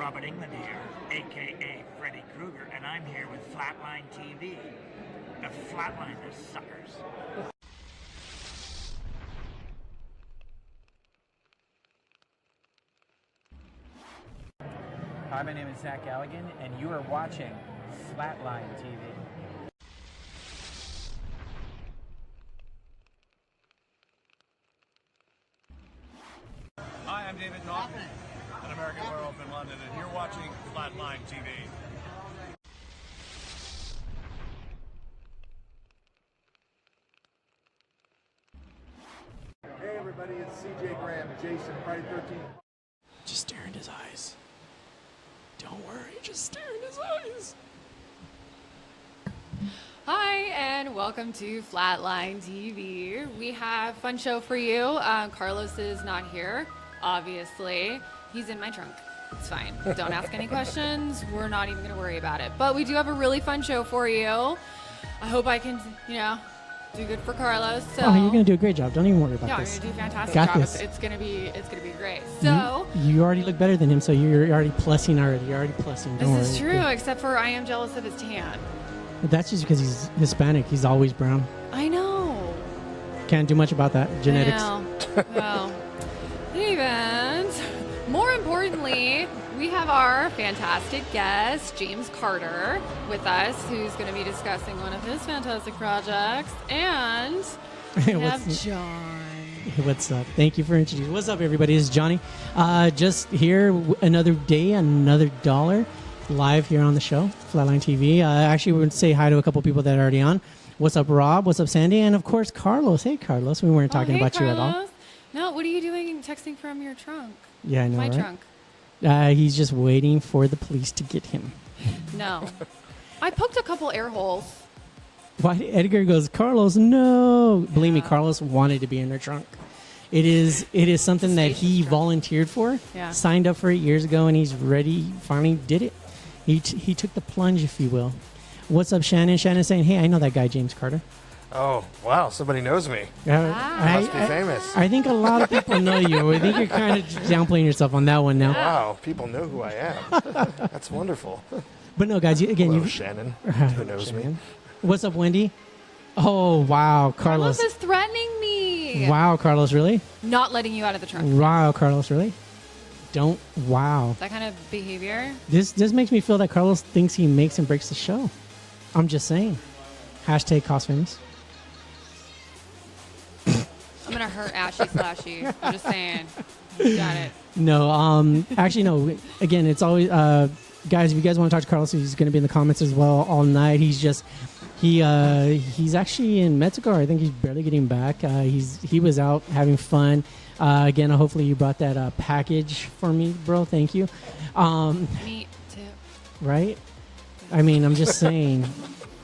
Robert England here, a.k.a. Freddy Krueger, and I'm here with FlatlineTV, the Flatliners suckers. Hi, my name is Zach Galligan, and you are watching FlatlineTV. Hi, I'm David Naughton, an American werewolf in London, and you're watching FlatlineTV. Hey everybody, it's CJ Graham, Jason, Friday 13th. Just stare in his eyes. Don't worry, just stare in his eyes. Hi, and welcome to Flatline TV. We have a fun show for you. Carlos is not here, obviously. He's in my trunk. It's fine. Don't ask any questions. We're not even going to worry about it. But we do have a really fun show for you. I hope I can, do good for Carlos. So. Oh, you're going to do a great job. Don't even worry about this. Yeah, I'm going to do a fantastic Got job. this. It's going to be great. So you already look better than him, so you're already plussing already. You're already plussing. Don't worry. This is true, except for I am jealous of his tan. But that's just because he's Hispanic. He's always brown. I know. Can't do much about that. Genetics. I know. Well, even more importantly, we have our fantastic guest, James Carter, with us, who's going to be discussing one of his fantastic projects. And we have John. What's up? Thank you for introducing. What's up, everybody? This is Johnny. Just here, another day, another dollar, live here on the show, Flatline TV. Actually, we're going to say hi to a couple people that are already on. What's up, Rob? What's up, Sandy? And, of course, Carlos. Hey, Carlos. We weren't talking about Carlos. you at all. No, what are you doing texting from your trunk? Yeah, I know, My right? trunk. He's just waiting for the police to get him. No. I poked a couple air holes. Why? Edgar goes, Carlos, no. Believe me, Carlos wanted to be in her trunk. It is something that he volunteered for, signed up for it years ago, and he's ready, finally did it. He took the plunge, if you will. What's up, Shannon? Shannon's saying, hey, I know that guy, James Carter. Oh, wow, somebody knows me. Must be famous. I think a lot of people know you. I think you're kind of downplaying yourself on that one now. Wow, people know who I am. That's wonderful. But no, guys, Hello, Shannon, who knows me. What's up, Wendy? Oh, wow, Carlos. Carlos is threatening me. Wow, Carlos, really? Not letting you out of the trunk. Wow, Carlos, really? Don't. Wow. That kind of behavior. This makes me feel that Carlos thinks he makes and breaks the show. I'm just saying. Hashtag cost famous. I'm going to hurt Ashy Slashy. I'm just saying. You got it. No, actually, no. Again, it's always, guys, if you guys want to talk to Carlos, he's going to be in the comments as well all night. He's actually in Mexico. I think he's barely getting back. He was out having fun. Again, hopefully you brought that package for me, bro. Thank you. Me too. Right? I mean, I'm just saying,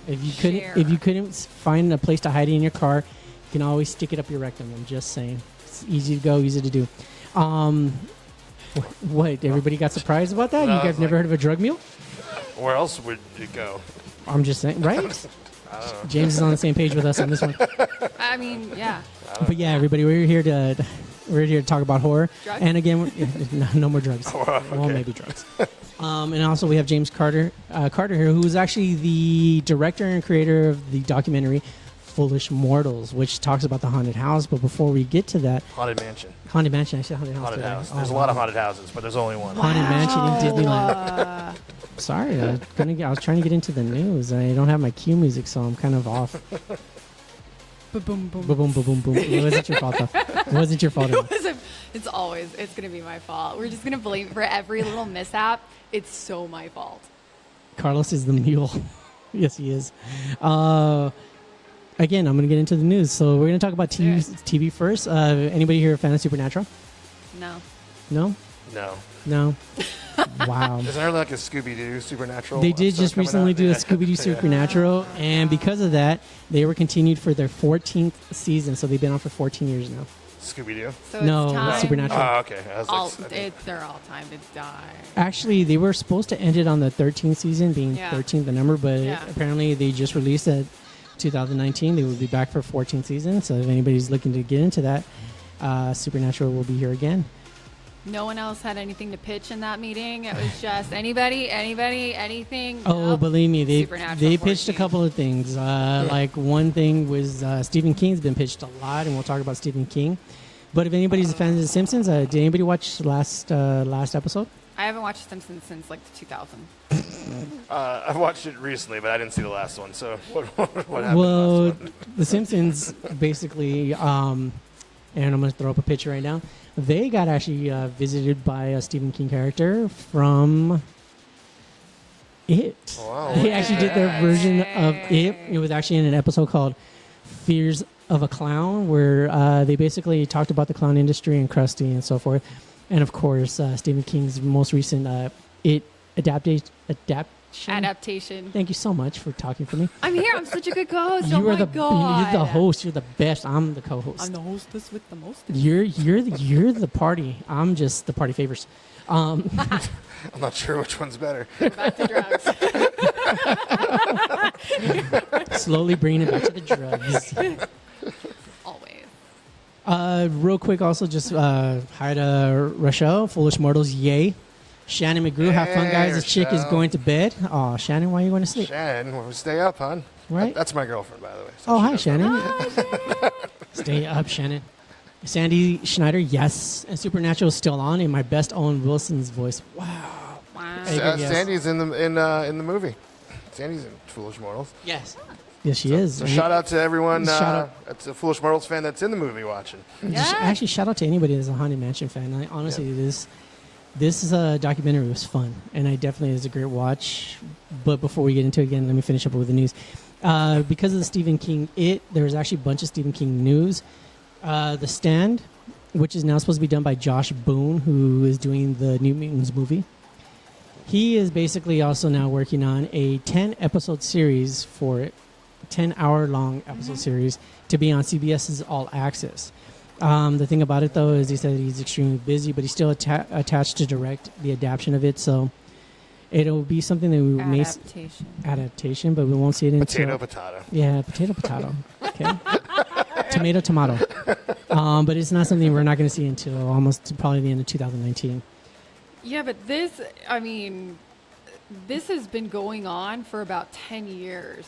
if you couldn't find a place to hide it in your car, you can always stick it up your rectum. I'm just saying, it's easy to go, easy to do. What? Everybody got surprised about that? No, You guys never heard of a drug mule? Where else would it go? I'm just saying, right? I don't know. James is on the same page with us on this one. I mean, yeah. But yeah, everybody, we're here to talk about horror. Drugs? And again, no more drugs. Oh, okay. Well, maybe drugs. And also we have James Carter here, who is actually the director and creator of the documentary Foolish Mortals, which talks about the haunted house. But before we get to that, Haunted Mansion. Haunted Mansion. I said haunted house. Haunted today. house. Oh, There's a lot of haunted houses, but there's only one. Haunted Mansion in Disneyland. Sorry, I was trying to get into the news. I don't have my cue music, so I'm kind of off. Boom, boom, Boom, boom, boom, boom. It wasn't your fault, though. It wasn't your fault. It's going to be my fault. We're just going to blame for every little mishap. It's so my fault. Carlos is the mule. Yes, he is. Again, I'm going to get into the news. So we're going to talk about TV first. Anybody here a fan of Supernatural? No. No? No. No? Wow. Isn't there like a Scooby-Doo Supernatural? They did just recently do a Scooby-Doo Supernatural, and because of that, they were continued for their 14th season, so they've been on for 14 years now. Scooby-Doo? So No, it's time. Supernatural. Oh, okay. I was They're all time to die. Actually, they were supposed to end it on the 13th season, being 13th the number, but apparently they just released it 2019. They will be back for 14th season, so if anybody's looking to get into that, Supernatural will be here again. No one else had anything to pitch in that meeting. It was just anybody, anything. Oh, Nope. believe me, they Supernatural pitched a 14. couple of things. Like one thing was Stephen King's been pitched a lot, and we'll talk about Stephen King. But if anybody's a fan of The Simpsons, did anybody watch the last episode? I haven't watched Simpsons since like 2000. I've watched it recently, but I didn't see the last one. So what happened in the Well, last one? The Simpsons basically, and I'm going to throw up a picture right now. They got actually visited by a Stephen King character from It. Wow. They actually did their version of It. It was actually in an episode called Fears of a Clown, where they basically talked about the clown industry and Krusty and so forth. And of course, Stephen King's most recent It adaptation. Thank you so much for talking for me. I'm here. I'm such a good co-host. You oh are my the God. you're the host. You're the best. I'm the co-host. I'm the hostess with the most. You're the party. I'm just the party favors. I'm not sure which one's better. Back to drugs. Slowly bringing it back to the drugs. Always. Real quick, also just hi to Rochelle, Foolish Mortals, yay. Shannon McGrew, have fun, guys. This chick is Rochelle. going to bed. Oh, Shannon, why are you going to sleep? Shannon, well, stay up, hon. Right? That's my girlfriend, by the way. Oh, she hi, does Shannon. that. Stay up, Shannon. Sandy Schneider, yes. And Supernatural is still on in my best Owen Wilson's voice. Wow. Wow. Yes. Sandy's in the movie. Sandy's in Foolish Mortals. Yes. Yes, she is. So shout out to everyone Shout out. that's a Foolish Mortals fan that's in the movie watching. Yeah. Actually, shout out to anybody that's a Haunted Mansion fan. I honestly, this is a documentary was fun, and I definitely is a great watch. But before we get into it again, let me finish up with the news. Because of the Stephen King, there was actually a bunch of Stephen King news. The Stand, which is now supposed to be done by Josh Boone, who is doing the New Mutants movie. He is basically also now working on a 10-episode series for it, 10-hour-long episode series to be on CBS's All Access. The thing about it, though, is he said he's extremely busy, but he's still attached to direct the adaptation of it. So it'll be something that we may adaptation, but we won't see it until Potato. Yeah, potato. Okay, tomato. But it's not something we're not going to see until almost probably the end of 2019. Yeah, but this has been going on for about 10 years.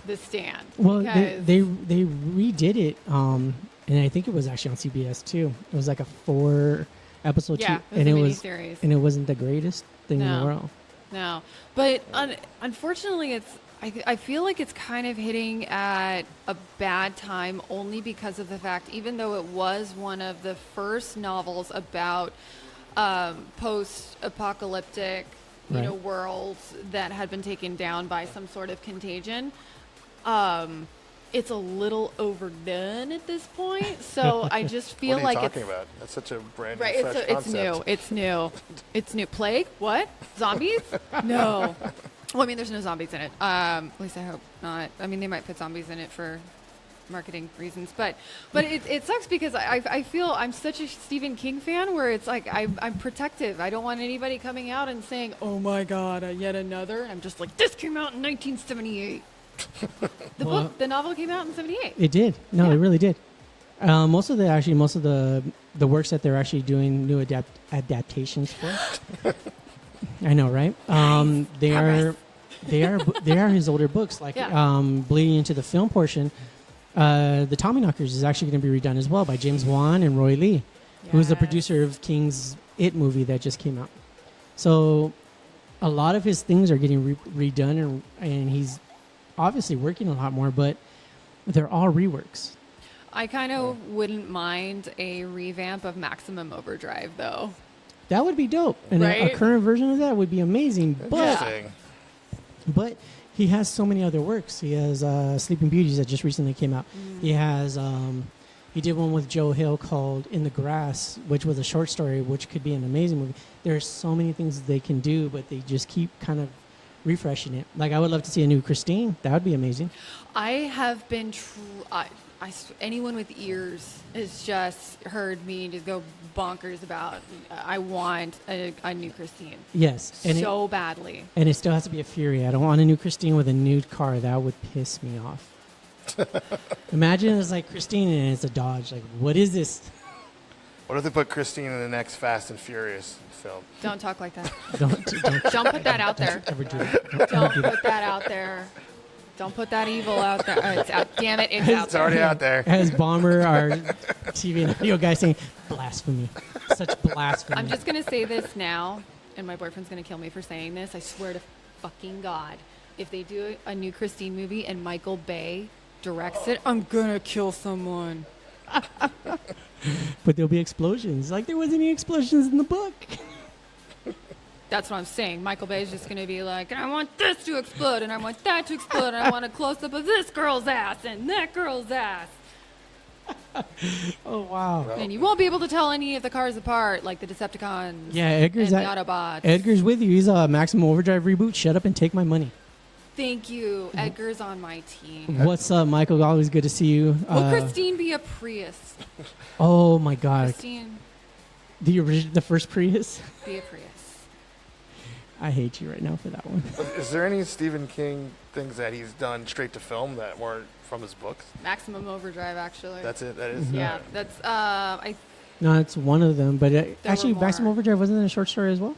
The Stand. Well, because- they redid it, and I think it was actually on CBS too. It was like a 4-episode, and it was miniseries. And it wasn't the greatest thing in the world. No, but unfortunately, I feel like it's kind of hitting at a bad time only because of the fact, even though it was one of the first novels about post-apocalyptic, worlds that had been taken down by some sort of contagion. It's a little overdone at this point, so I just feel what are you like talking about? That's such a brand new right. fresh It's new. It's new. Plague? What? Zombies? No. Well, I mean, there's no zombies in it. At least I hope not. I mean, they might put zombies in it for marketing reasons, but it sucks because I feel I'm such a Stephen King fan where it's like I'm protective. I don't want anybody coming out and saying, "Oh my God, yet another." I'm just like, this came out in 1978. The novel came out in 78. It did. No, it really did. Most of the works that they're actually doing new adaptations for. I know, right? They are his older books, like bleeding into the film portion. The Tommyknockers is actually going to be redone as well by James Wan and Roy Lee, who is the producer of King's It movie that just came out. So a lot of his things are getting redone, and he's obviously working a lot more, but they're all reworks. I kind of wouldn't mind a revamp of Maximum Overdrive, though. That would be dope. And a current version of that would be amazing. But he has so many other works. He has Sleeping Beauties that just recently came out. He has he did one with Joe Hill called In the Grass, which was a short story, which could be an amazing movie. There's so many things they can do, but they just keep kind of refreshing it. Like, I would love to see a new Christine. That would be amazing. I have been anyone with ears has just heard me just go bonkers about I want a new Christine. Yes. And so badly. And it still has to be a Fury. I don't want a new Christine with a nude car. That would piss me off. Imagine it's like Christine and it's a Dodge. Like, what is this? What if they put Christine in the next Fast and Furious film? Don't talk like that. Don't Don't put that out there. ever do it. Don't put that out there. Don't put that evil out there. Oh, it's out. Damn it, it's out It's there. already out there. As Bomber, our TV and audio guy, saying blasphemy, such blasphemy. I'm just going to say this now, and my boyfriend's going to kill me for saying this. I swear to fucking God, if they do a new Christine movie and Michael Bay directs it, I'm going to kill someone. But there'll be explosions. Like there wasn't any explosions in the book. That's what I'm saying. Michael Bay is just going to be like, I want this to explode, and I want that to explode, and I want a close-up of this girl's ass and that girl's ass. Oh wow. And you won't be able to tell any of the cars apart, like the Decepticons Yeah, Edgar's and the Autobots. Edgar's with you. He's a Maximum Overdrive reboot. Shut up and take my money. Thank you. Edgar's on my team. What's up, Michael? Always good to see you. Will Christine be a Prius? Oh my God. Christine, The first Prius. be a Prius. I hate you right now for that one. Is there any Stephen King things that he's done straight to film that weren't from his books? Maximum Overdrive, actually. That's it. That is. Yeah, that's No, it's one of them. But actually, were Maximum more. Overdrive wasn't it a short story as well.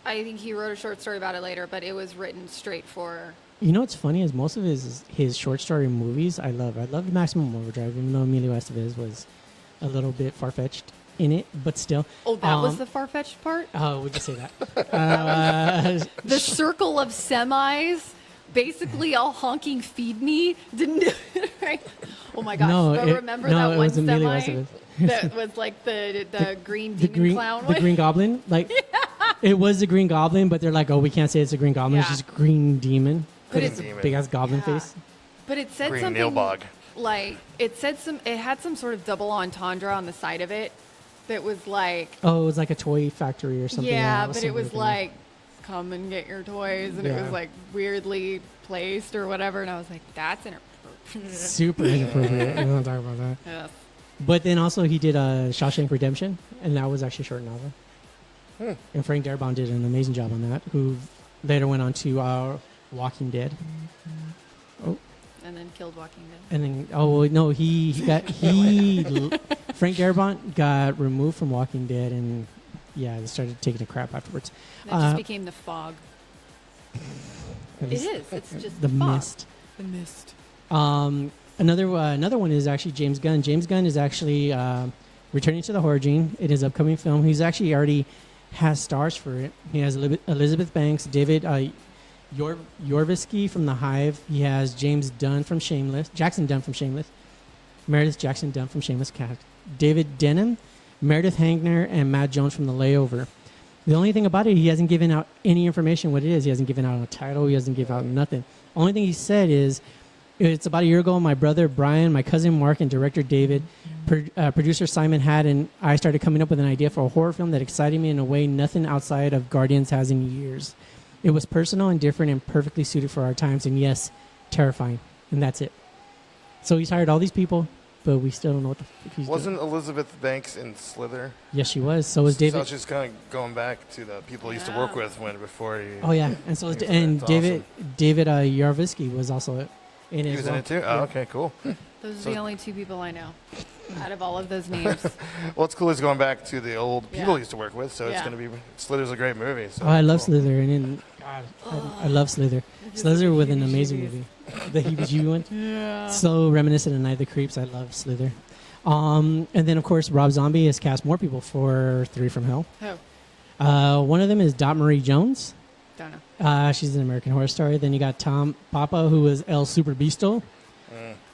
I think he wrote a short story about it later, but it was written straight for. You know what's funny is most of his short story movies I love. I loved Maximum Overdrive, even though Emilio Estevez was a little bit far fetched in it, but still. Oh, that was the far-fetched part? Oh, would you say that? The circle of semis, basically all honking feed me, didn't right? Oh my gosh. No, but it- remember no, that it one was Emilio semi Estevez. that was like the green demon clown the one? Green Goblin. Like it was the Green Goblin, but they're like, oh, we can't say it's a Green Goblin. It's Yeah. just Green Demon. But It's it's- a big ass goblin Yeah. face. But it said Green something Nailbog. like it had some sort of double entendre on the side of it that was like Oh, it was like a toy factory or something. yeah, was but it some was weird thing. like come and get your toys, and it Yeah. was like weirdly placed or whatever, and I was like, that's inappropriate. super inappropriate. I don't talk about that. Yes. But then also he did Shawshank Redemption, and that was actually a short novel. And Frank Darabont did an amazing job on that. Who later went on to Walking Dead. Oh, And then killed Walking Dead. and then no, Frank Darabont got removed from Walking Dead, and yeah, they started taking a crap afterwards. That just became the fog. It It is. It's just the fog. mist. The mist. Another one is actually James Gunn. James Gunn is actually returning to the horror gene in his upcoming film. He's actually already has stars for it. He has Elizabeth Banks, David Yorvisky from The Hive. He has Jackson Dunn from Shameless, Meredith Jackson Dunn from Shameless Cat, David Denham, Meredith Hangner, and Matt Jones from The Layover. The only thing about it, he hasn't given out any information what it is. He hasn't given out a title. He hasn't given out nothing. Only thing he said is, it's about a year ago, my brother Brian, my cousin Mark, and director David, producer Simon Hadd, and I started coming up with an idea for a horror film that excited me in a way nothing outside of Guardians has in years. It was personal and different and perfectly suited for our times, and yes, terrifying. And that's it. So he's hired all these people, but we still don't know what the fuck he's Wasn't doing. Elizabeth Banks in Slither? Yes, she was. So was David. So it's just kind of going back to the people he used to work with before he. Oh yeah, and so was, That's and awesome. David Yarvisky was also in it. He as was well. in it too? Oh, okay, cool. Those are So- the only two people I know out of all of those names. Well, it's cool he's going back to the old people Yeah. he used to work with, so it's Yeah. going to be. Slither's a great movie. So Oh, I love cool. Slither, and then, God, I love Slither. Slither with an amazing movie. The heebie-jeebie one. Yeah. So reminiscent of Night of the Creeps. I love Slither. And then, of course, Rob Zombie has cast more people for 3 from Hell. Oh, One of them is Dot Marie Jones. don't know. She's an American Horror Story. Then you got Tom Papa, who was El Super Beasto.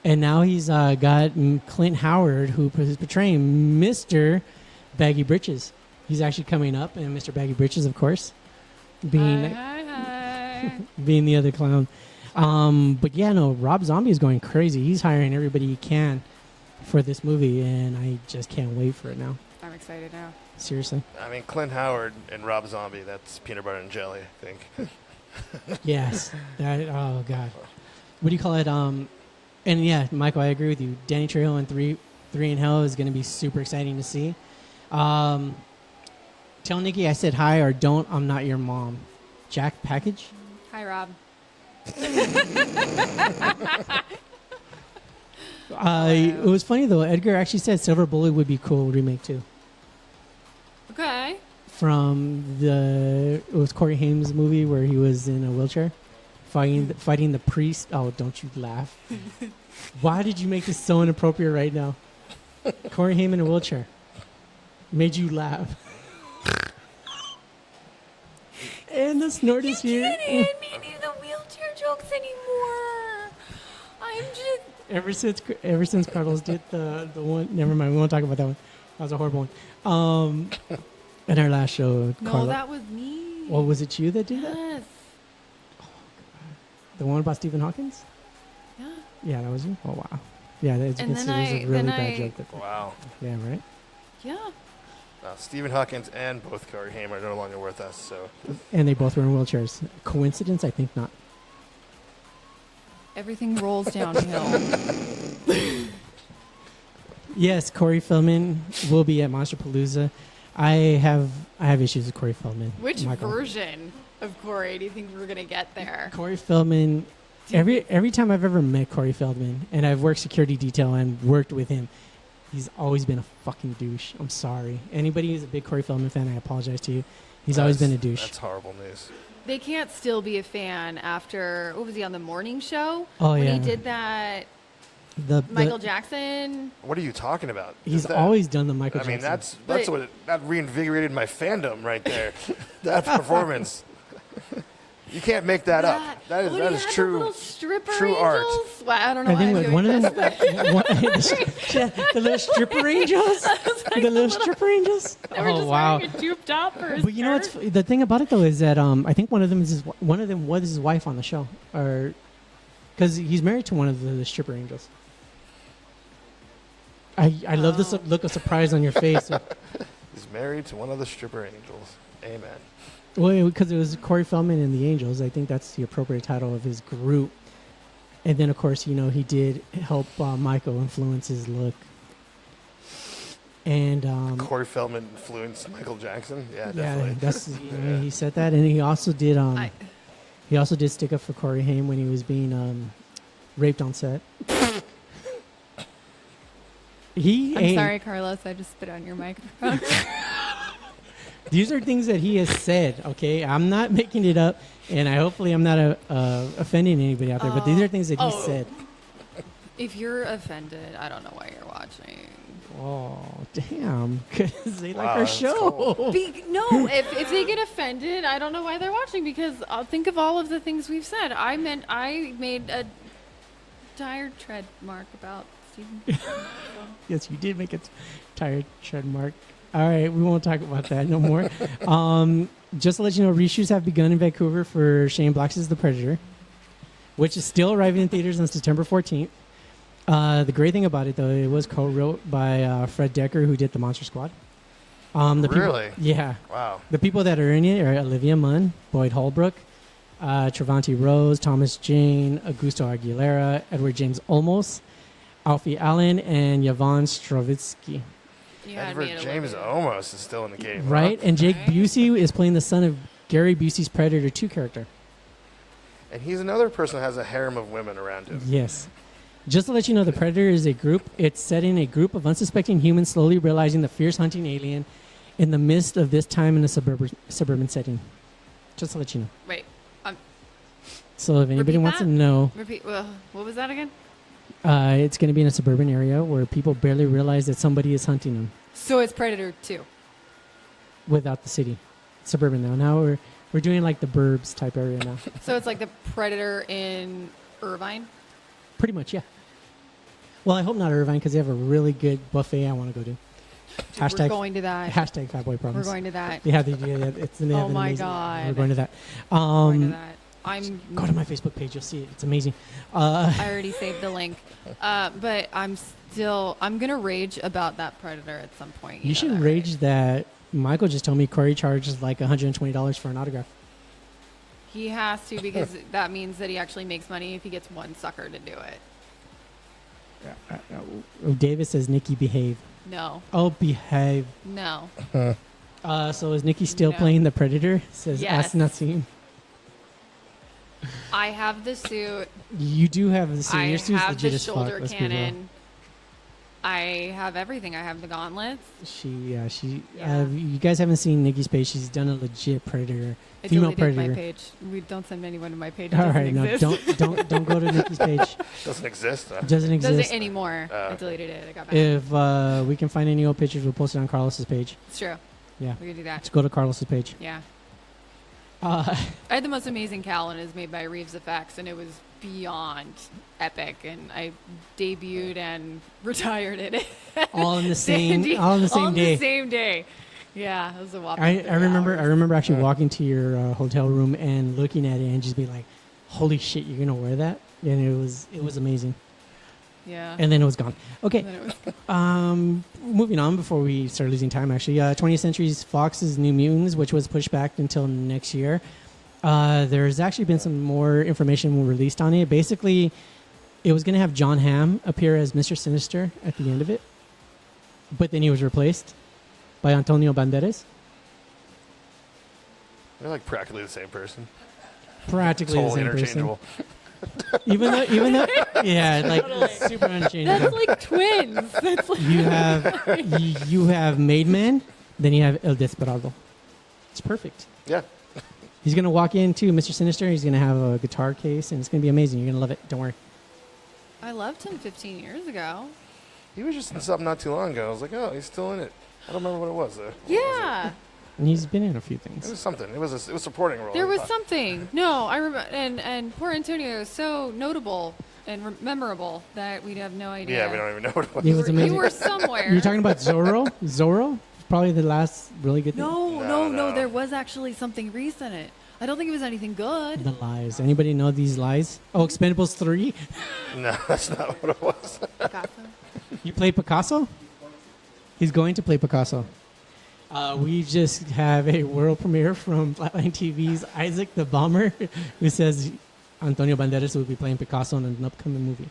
And now he's got Clint Howard, who is portraying Mr. Baggy Britches. He's actually coming up, and Mr. Baggy Britches, of course, being Hi. being the other clown. But yeah, no, Rob Zombie is going crazy. He's hiring everybody he can for this movie, and I just can't wait for it now. I'm excited now. Seriously. I mean, Clint Howard and Rob Zombie, that's peanut butter and jelly, I think. Yes. Oh, God. What do you call it? And yeah, Michael, I agree with you. Danny Trejo in 3 in Hell is going to be super exciting to see. Tell Nikki I said hi, or don't. I'm not your mom. Jack Package? Hi, Rob. It was funny though. Edgar actually said Silver Bullet would be cool remake too. Okay. From it was Corey Haim's movie where he was in a wheelchair, fighting the priest. Oh, don't you laugh! Why did you make this so inappropriate right now? Corey Haim in a wheelchair made you laugh. And the snort is here. You can't hand me the wheelchair jokes anymore. I'm just. Ever since Carlos did the one, never mind. We won't talk about that one. That was a horrible one. In our last show, No, Carlos. that was me. Well, was it you that did that? Yes. The one about Stephen Hawkins? Yeah. Yeah, that was you. Oh wow. Yeah, it was And then a really bad joke. Wow. Yeah, right. Yeah. Stephen Hawkins and both Corey Haim are no longer with us. So. And they both were in wheelchairs. Coincidence? I think not. Everything rolls downhill. Yes, Corey Feldman will be at Monsterpalooza. I have issues with Corey Feldman. Which Michael. version of Corey do you think we're gonna get there? Corey Feldman. Every time I've ever met Corey Feldman, and I've worked security detail and worked with him, he's always been a fucking douche. I'm sorry. Anybody who's a big Corey Feldman fan, I apologize to you. He's always been a douche. That's horrible news. They can't still be a fan after, what was he on the morning show? Oh, when yeah. he did that Michael Jackson. What are you talking about? He's always done the Michael Jackson. I mean, that reinvigorated my fandom right there. That performance. You can't make that up. That is true art. Well, I don't know. I think why I'm one doing of them, the little stripper angels, the little stripper angels. They were just wearing a tube top for his But you know what's the thing about it though is that I think one of them was his wife on the show, or because he's married to one of the stripper angels. I love this look of surprise on your face. He's married to one of the stripper angels. Amen. Well, because it was Corey Feldman and the Angels. I think that's the appropriate title of his group. And then, of course, he did help Michael influence his look. And Corey Feldman influenced Michael Jackson. Yeah, definitely. Yeah, that's he said that, and he also did. He also did stick up for Corey Haim when he was being raped on set. I'm sorry, Carlos. I just spit on your microphone. These are things that he has said, okay? I'm not making it up, and hopefully I'm not offending anybody out there, but these are things that he said. If you're offended, I don't know why you're watching. Oh, damn, because they like Wow, our that's show. cool. No, if they get offended, I don't know why they're watching, because I'll think of all of the things we've said. I made a tire tread mark about Stephen. Yes, you did make a tire tread mark. All right, we won't talk about that no more. Just to let you know, reshoots have begun in Vancouver for Shane Black's The Predator, which is still arriving in theaters on September 14th. The great thing about it, though, it was co-wrote by Fred Decker, who did The Monster Squad. Really? Yeah. Wow. The people that are in it are Olivia Munn, Boyd Holbrook, Trevante Rose, Thomas Jane, Augusto Aguilera, Edward James Olmos, Alfie Allen, and Yvonne Stravitsky. Edward James almost is still in the game. Right? Huh? And Jake Busey is playing the son of Gary Busey's Predator 2 character. And he's another person that has a harem of women around him. Yes. Just to let you know, The Predator is a group. It's set in a group of unsuspecting humans slowly realizing the fierce hunting alien in the midst of this time in a suburban setting. Just to let you know. Wait. So if anybody wants to know. Repeat. What was that again? It's going to be in a suburban area where people barely realize that somebody is hunting them. So it's Predator 2. Without the city. Suburban now. Now we're doing like the burbs type area now. So it's like the Predator in Irvine? Pretty much, yeah. Well, I hope not Irvine because they have a really good buffet I want to go to. Dude, we're going to that. Hashtag Fat Boy Promise. We're going to that. Yeah, it's an Oh my amazing, God. We're going to that. We're going to that. Go to my Facebook page. You'll see it. It's amazing. I already saved the link. But I'm going to rage about that Predator at some point. You should rage that Michael just told me Corey charges like $120 for an autograph. He has to, because that means that he actually makes money if he gets one sucker to do it. David says, Nikki, behave. No. Oh, behave. No. So is Nikki still playing the Predator? Says Yes. Ask Nasim. I have the suit. You do have the suit. I Your suit's have legit the as fuck. shoulder Let's be real. cannon. I have everything. I have the gauntlets. You guys haven't seen Nikki's page. She's done a legit predator, female predator. My page. We don't send anyone to my page. All right, no, don't go to Nikki's page. Doesn't exist. Doesn't exist. Doesn't anymore. I deleted it. I got back. If we can find any old pictures, we'll post it on Carlos's page. It's true. Yeah, we can do that. Let's go to Carlos's page. Yeah. I had the most amazing cowl, and it was made by Reeves Effects, and it was beyond epic. And I debuted and retired it. all in the same day. Yeah, it was a whopping. I remember actually walking to your hotel room and looking at it and just being like, "Holy shit, you're gonna wear that?" And it was amazing. Yeah. And then it was gone. Okay. Moving on before we start losing time, actually. 20th Century Fox's New Mutants, which was pushed back until next year. There's actually been some more information released on it. Basically, it was going to have John Hamm appear as Mr. Sinister at the end of it. But then he was replaced by Antonio Banderas. They're like practically the same person. Practically the same person. even though, yeah, like super unchangeable. That's like twins. That's like you have Made Man, then you have El Desperado. It's perfect. Yeah. He's gonna walk in too, Mr. Sinister. He's gonna have a guitar case, and it's gonna be amazing. You're gonna love it. Don't worry. I loved him 15 years ago. He was just in something not too long ago. I was like, oh, he's still in it. I don't remember what it was though. Yeah. And he's been in a few things. It was something. It was a supporting role. There was something. No, I remember. And poor Antonio is so notable and memorable that we'd have no idea. Yeah, we don't even know what it was. It was amazing. You were somewhere. You're talking about Zorro? Zorro? Probably the last really good thing. No. There was actually something recent. I don't think it was anything good. The lies. Anybody know these lies? Oh, Expendables 3? No, that's not what it was. Picasso. You played Picasso? He's going to play Picasso. We just have a world premiere from Flatline TV's Isaac the Bomber, who says Antonio Banderas will be playing Picasso in an upcoming movie.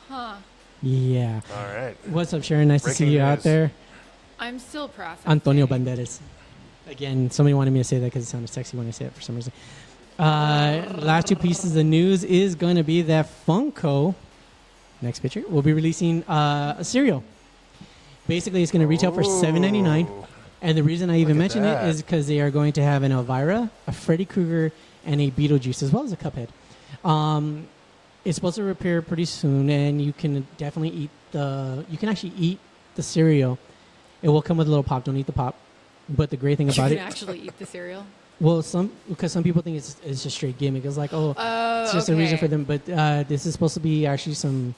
Huh. Yeah. All right. What's up, Sharon? Nice to see you out there. I'm still processing. Antonio Banderas. Again, somebody wanted me to say that because it sounded sexy when I say it for some reason. Last two pieces of news is going to be that Funko, next picture, will be releasing a cereal. Basically, it's going to retail for $7.99. And the reason I even mention it is because they are going to have an Elvira, a Freddy Krueger, and a Beetlejuice, as well as a Cuphead. It's supposed to appear pretty soon, and you can definitely eat you can actually eat the cereal. It will come with a little pop. Don't eat the pop. But the great thing about you can actually eat the cereal? Well, because some people think it's just straight gimmick. It's like, it's just a reason for them. But this is supposed to be actually some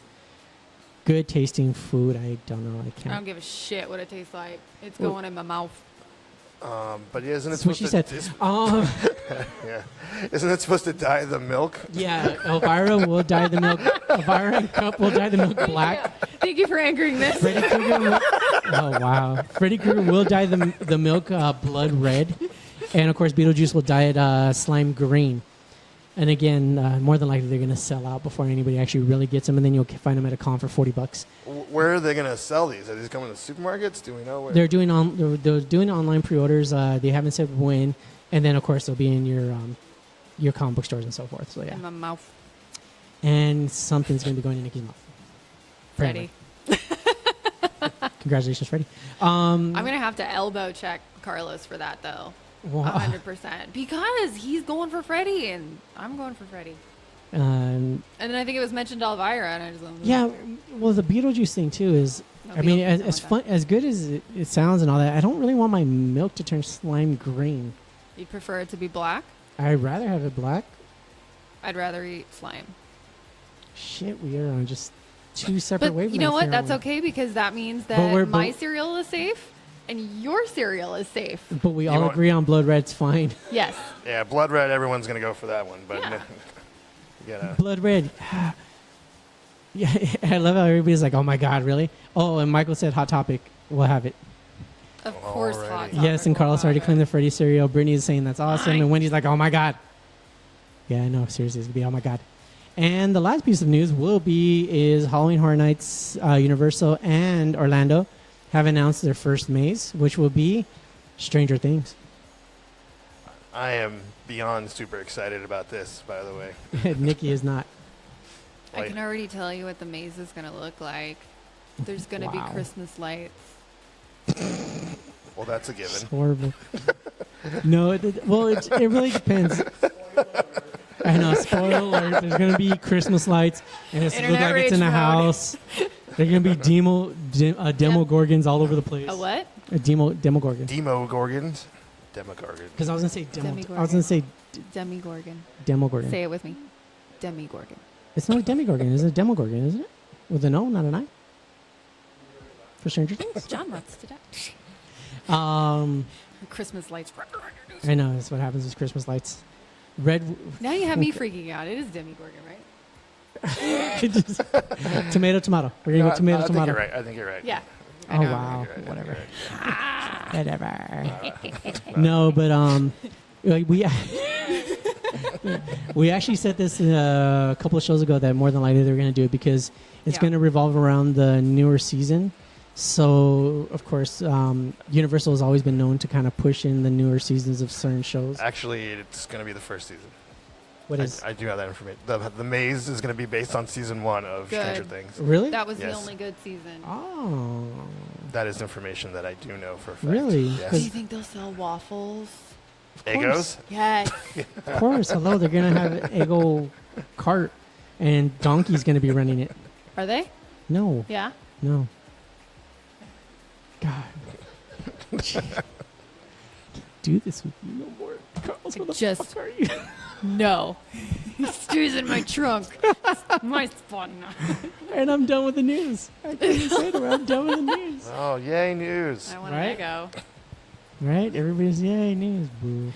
good tasting food. I don't know. I don't give a shit what it tastes like. It's going in my mouth. But yeah, isn't it That's what she said. Yeah. Isn't it supposed to dye the milk? Yeah, Elvira will dye the milk. Elvira and Cup will dye the milk black. Thank you for anchoring this. Freddy Krueger Freddy Krueger will dye the milk blood red. And, of course, Beetlejuice will dye it slime green. And, again, more than likely they're going to sell out before anybody actually really gets them. And then you'll find them at a con for $40. Where are they going to sell these? Are these coming to supermarkets? Do we know where? They're doing online pre-orders. They haven't said when. And then, of course, they'll be in your comic book stores and so forth. So, yeah. In my mouth. And something's going to be going in Nikki's mouth. Freddie. Congratulations, Freddie. I'm going to have to elbow check Carlos for that, though. 100%. Because he's going for Freddie, and I'm going for Freddie. And then I think it was mentioned Elvira, and I just well, the Beetlejuice thing, too, is... as fun, as good as it sounds and all that, I don't really want my milk to turn slime green. You'd prefer it to be black? I'd rather have it black. I'd rather eat slime. Shit, we are on just two separate wavelengths. You know what? That's okay, because that means that my cereal is safe and your cereal is safe. But we all agree on blood red's fine. Yes. Yeah, blood red, everyone's going to go for that one. But blood red. Yeah, I love how everybody's like, oh my God, really? Oh, and Michael said Hot Topic. We'll have it. Of course, Hot Topic. Yes, and Carlos already claimed the Freddy cereal. Brittany is saying that's awesome. And Wendy's like, oh my God. Yeah, I know. Seriously, it's going to be, oh my God. And the last piece of news is Halloween Horror Nights, Universal and Orlando have announced their first maze, which will be Stranger Things. I am beyond super excited about this, by the way. Nikki is not. I can already tell you what the maze is going to look like. There's going to be Christmas lights. Well, that's a given. It's horrible. No, it really depends. I know, spoiler alert. There's going to be Christmas lights, and it's look like it's in a house. There's going to be Demogorgons all over the place. A what? A Demogorgon. Demogorgons? Demogorgon. Because I was going to say Demigorgon. I was going to say Demigorgon. Demogorgon. Say it with me. Demigorgon. It's not a Demigorgon. It's a Demogorgon, isn't it? With an O, not an I. For Stranger Things? John wants to die. Christmas lights. I know. That's what happens with Christmas lights. Red. Now you have me freaking out. It is Demigorgon, right? Tomato. We're going to go tomato. I think you're right. Yeah. Oh, wow. Right, Whatever. Right. Whatever. No, but we actually said this a couple of shows ago that more than likely they're going to do it because it's going to revolve around the newer season. So, of course, Universal has always been known to kind of push in the newer seasons of certain shows. Actually, it's going to be the first season. What is? I do have that information. The Maze is going to be based on season 1 of Stranger Things. Really? That was the only good season. Oh. That is information that I do know for a fact. Really? Yes. Do you think they'll sell waffles? Eggos? Yes. Of course. Hello, they're going to have an Eggo cart, and Donkey's going to be running it. Are they? No. Yeah? No. God. Can't do this with you no more. Carlos, what the fuck are you? No. He stays in my trunk. It's my spot now. And I'm done with the news. I can't even say it. I'm done with the news. Oh, yay, news. I want Right? to go. Right? Everybody's, yay, news. Boo.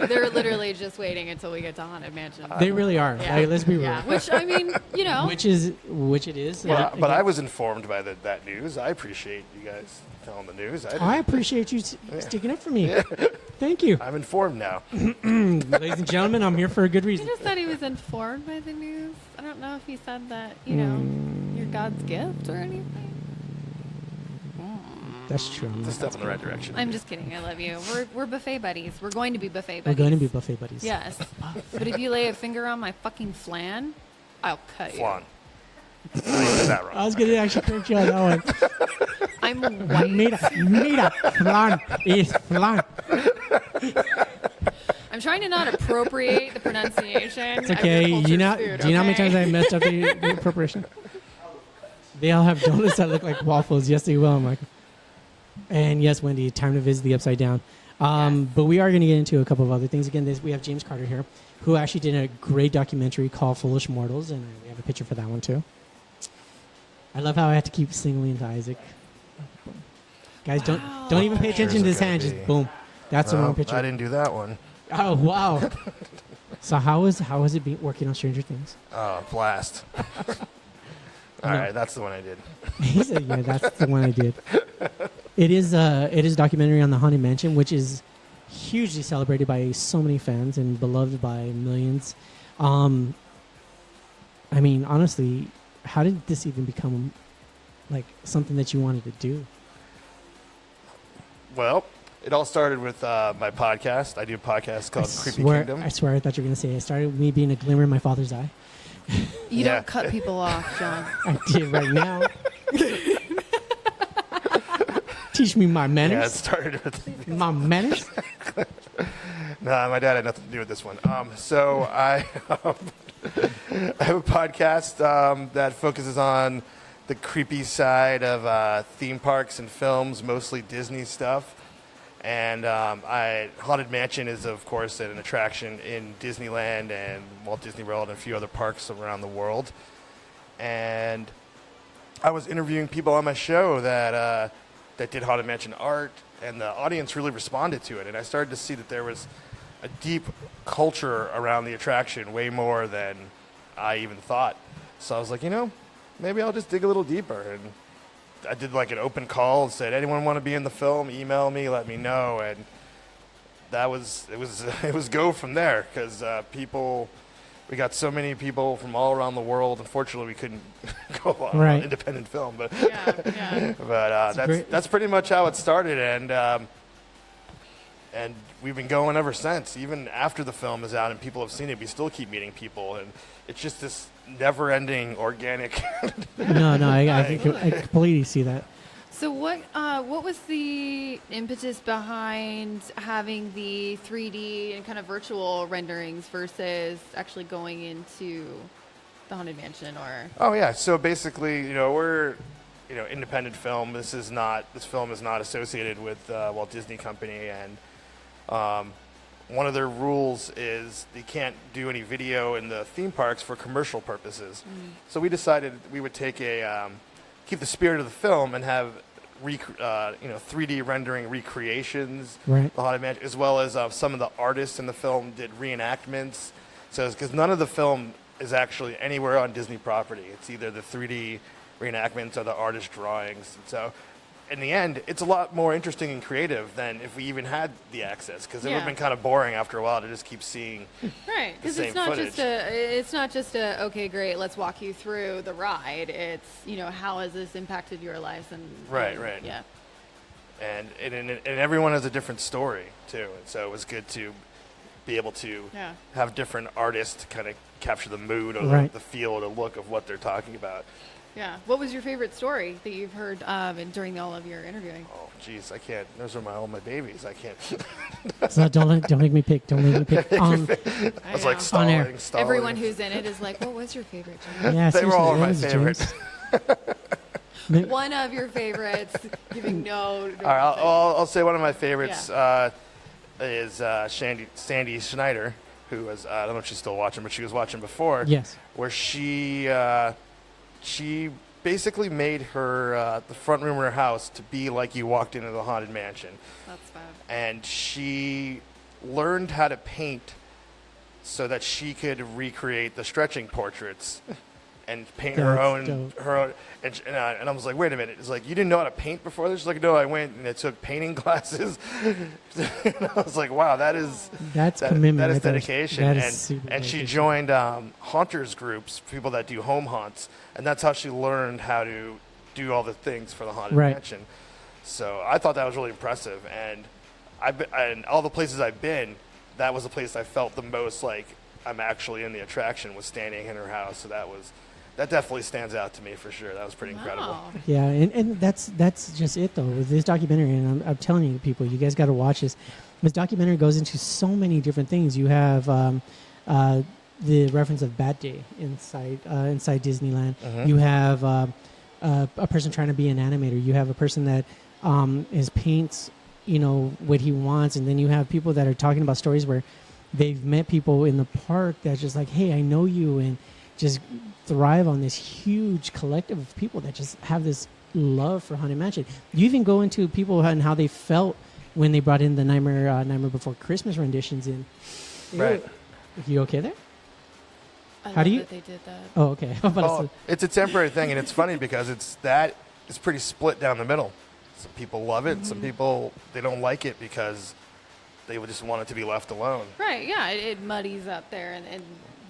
They're literally just waiting until we get to Haunted Mansion. They really are. Yeah. Like, let's be real. Yeah. Which, I mean, you know. Which it is. But I was informed by that news. I appreciate you guys telling the news. I appreciate you sticking up for me. Thank you. I'm informed now. Ladies and gentlemen, I'm here for a good I reason. just thought he was informed by the news. I don't know if he said that, you know, you're God's gift or anything. That's true. It's a step in the right direction. I'm just kidding. I love you. We're buffet buddies. We're going to be buffet We're buddies. going to be buffet buddies. Yes. But if you lay a finger on my fucking flan, I'll cut you. Flan. I did that wrong. I was going to actually correct you on that one. I'm white. Mira, flan is flan. I'm trying to not appropriate the pronunciation. It's okay. Of your Do you know food, how many times okay? I messed up the appropriation? They all have donuts that look like waffles. Yes, they will. I'm like, and yes, Wendy, time to visit the Upside Down. But we are going to get into a couple of other things. Again, we have James Carter here, who actually did a great documentary called Foolish Mortals, and we have a picture for that one, too. I love how I have to keep singling into Isaac. Guys, don't even pay attention to his hand. Just boom. That's the wrong picture. I didn't do that one. Oh, wow. So how is it been working on Stranger Things? Oh, blast. All right, that's the one I did. He said, yeah, that's the one I did. It is a documentary on the Haunted Mansion, which is hugely celebrated by so many fans and beloved by millions. I mean, honestly, how did this even become like something that you wanted to do? Well, it all started with my podcast. I do a podcast called Creepy Kingdom. I swear I thought you were going to say it started with me being a glimmer in my father's eye. You don't cut people off, John. I did right now. Teach me my manners. Yeah, it started with my manners. Nah, my dad had nothing to do with this one. So I have a podcast that focuses on the creepy side of theme parks and films, mostly Disney stuff. And Haunted Mansion is, of course, an attraction in Disneyland and Walt Disney World and a few other parks around the world. And I was interviewing people on my show that did Haunted Mansion art, and the audience really responded to it. And I started to see that there was a deep culture around the attraction, way more than I even thought. So I was like, maybe I'll just dig a little deeper. And I did like an open call and said, anyone want to be in the film, email me, let me know. And it was go from there, because we got so many people from all around the world. Unfortunately, we couldn't go on an independent film, but yeah. but that's pretty much how it started. And And we've been going ever since. Even after the film is out and people have seen it, we still keep meeting people. And it's just this never-ending organic. No, I completely see that. So what was the impetus behind having the 3D and kind of virtual renderings versus actually going into the Haunted Mansion? Or Oh yeah, so basically, we're independent film. This film is not associated with Walt Disney Company, and one of their rules is they can't do any video in the theme parks for commercial purposes. So we decided we would take keep the spirit of the film and have 3D rendering recreations, Right. the Haunted Mansion, as well as some of the artists in the film did reenactments. So because none of the film is actually anywhere on Disney property, it's either the 3D reenactments or the artist drawings. And so, in the end, it's a lot more interesting and creative than if we even had the access, because it would have been kind of boring after a while to just keep seeing right, the because same footage. it's not just a okay, great, let's walk you through the ride. It's how has this impacted your life and Right. Yeah. And everyone has a different story too, and so it was good to be able to have different artists kind of capture the mood or the feel or the look of what they're talking about. Yeah. What was your favorite story that you've heard during all of your interviewing? Oh, geez, I can't. Those are all my babies. I can't. So don't make me pick. Don't make me pick. I was like stalling. Everyone who's in it is like, what was your favorite? Yeah, they were all my seriously, favorites. One of your favorites, giving no. All right, I'll say one of my favorites is Sandy Schneider, who was, I don't know if she's still watching, but she was watching before. Yes. Where she basically made her the front room of her house to be like you walked into the Haunted Mansion. That's fun. And she learned how to paint so that she could recreate the stretching portraits and paint her own. And I was like, wait a minute. It's like, you didn't know how to paint before this? She's like, no, I went and I took painting classes. And I was like, wow, that's commitment. That is dedication. And she joined haunters groups, people that do home haunts, and that's how she learned how to do all the things for the Haunted Mansion. So I thought that was really impressive. And and all the places I've been, that was the place I felt the most like I'm actually in the attraction, was standing in her house. So that definitely stands out to me for sure. That was pretty incredible. Yeah, and that's just it though with this documentary. And I'm telling you, people, you guys got to watch this. This documentary goes into so many different things. You have the reference of Bat Day inside Disneyland. You have a person trying to be an animator. You have a person that paints what he wants, and then you have people that are talking about stories where they've met people in the park that's just like, hey, I know you, and just thrive on this huge collective of people that just have this love for Haunted Mansion. You even go into people and how they felt when they brought in the Nightmare Before Christmas renditions in. Right. You okay there? How do you? That they did that. Oh, okay. It's a temporary thing, and it's funny because it's pretty split down the middle. Some people love it. Some people, they don't like it because they would just want it to be left alone. Right. Yeah. It muddies up there, and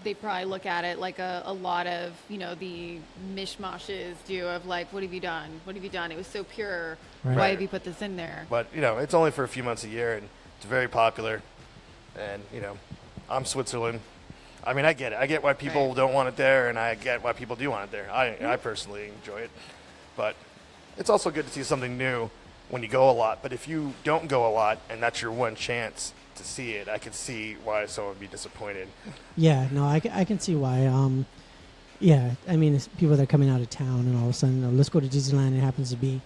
they probably look at it like a lot of the mishmashes do of like, what have you done? What have you done? It was so pure. Right. Why have you put this in there? But it's only for a few months a year, and it's very popular. And I'm Switzerland. I mean, I get it. I get why people don't want it there, and I get why people do want it there. I personally enjoy it, but it's also good to see something new when you go a lot. But if you don't go a lot, and that's your one chance to see it, I can see why someone would be disappointed. Yeah, no, I can see why. I mean, it's people that are coming out of town, and all of a sudden, let's go to Disneyland. It happens to be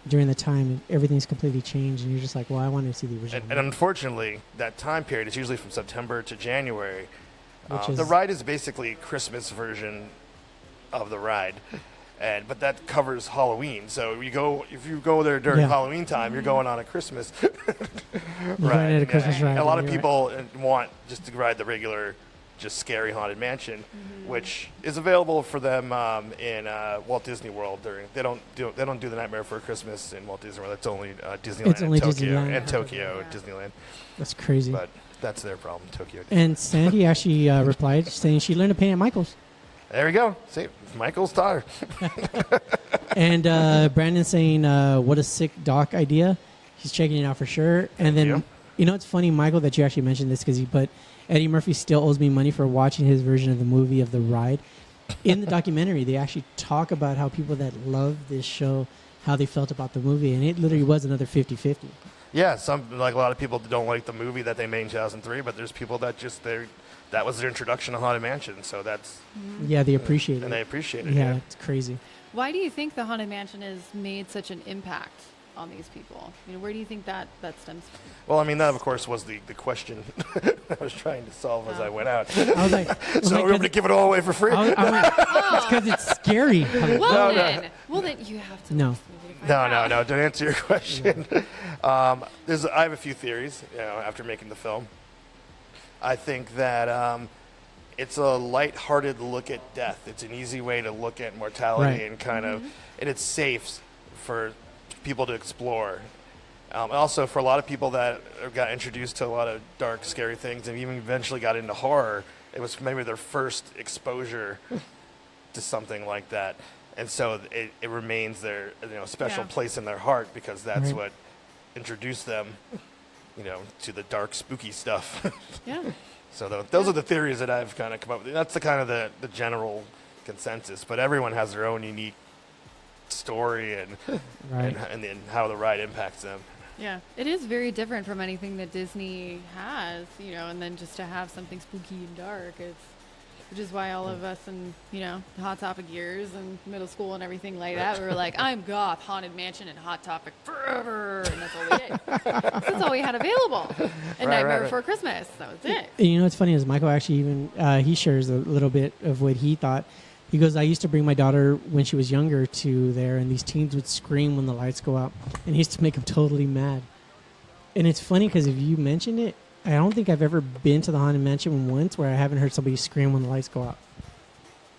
during the time everything's completely changed, and you're just like, well, I want to see the original. And unfortunately, that time period is usually from September to January. The ride is basically a Christmas version of the ride, but that covers Halloween. So if you go there during Halloween time, you're going on a Christmas ride. At a Christmas ride. A lot of people want just to ride the regular, just scary Haunted Mansion, which is available for them in Walt Disney World. They don't do the Nightmare Before Christmas in Walt Disney World. That's only Disneyland. It's only Tokyo Disneyland. and Tokyo Disneyland. That's crazy. But that's their problem, Tokyo. And Sandy actually replied saying she learned to paint at Michael's. There we go. See, Michael's taught her. And Brandon saying, what a sick doc idea. He's checking it out for sure. And then You know, it's funny, Michael, that you actually mentioned this but Eddie Murphy still owes me money for watching his version of the movie of The Ride. In the documentary, they actually talk about how people that love this show, how they felt about the movie, and it literally was another 50-50. Yeah, a lot of people don't like the movie that they made in 2003, but there's people that that was their introduction to Haunted Mansion, so that's... Yeah, they appreciate it. And they appreciate it, Yeah, it's crazy. Why do you think the Haunted Mansion has made such an impact on these people? You know, where do you think that stems from? Well, I mean, that, of course, was the question I was trying to solve as I went out. I was like... So we're going to give it all away for free? It's because it's scary. Well, then you have to... No. No. To answer your question, I have a few theories. After making the film, I think that it's a lighthearted look at death. It's an easy way to look at mortality and kind of, and it's safe for people to explore. Also, for a lot of people that got introduced to a lot of dark, scary things, and even eventually got into horror, it was maybe their first exposure to something like that. And so it remains their special place in their heart because that's what introduced them, to the dark, spooky stuff. Yeah. So those are the theories that I've kind of come up with. That's the kind of the general consensus. But everyone has their own unique story and and how the ride impacts them. Yeah, it is very different from anything that Disney has, and then just to have something spooky and dark, which is why all of us in, the Hot Topic years and middle school and everything like that, we were like, I'm goth, Haunted Mansion, and Hot Topic forever. And that's all we did. That's all we had available. And Nightmare Before Christmas. That was it. And what's funny is Michael actually even, he shares a little bit of what he thought. He goes, I used to bring my daughter when she was younger to there, and these teens would scream when the lights go out. And he used to make them totally mad. And it's funny because if you mention it, I don't think I've ever been to the Haunted Mansion once where I haven't heard somebody scream when the lights go out.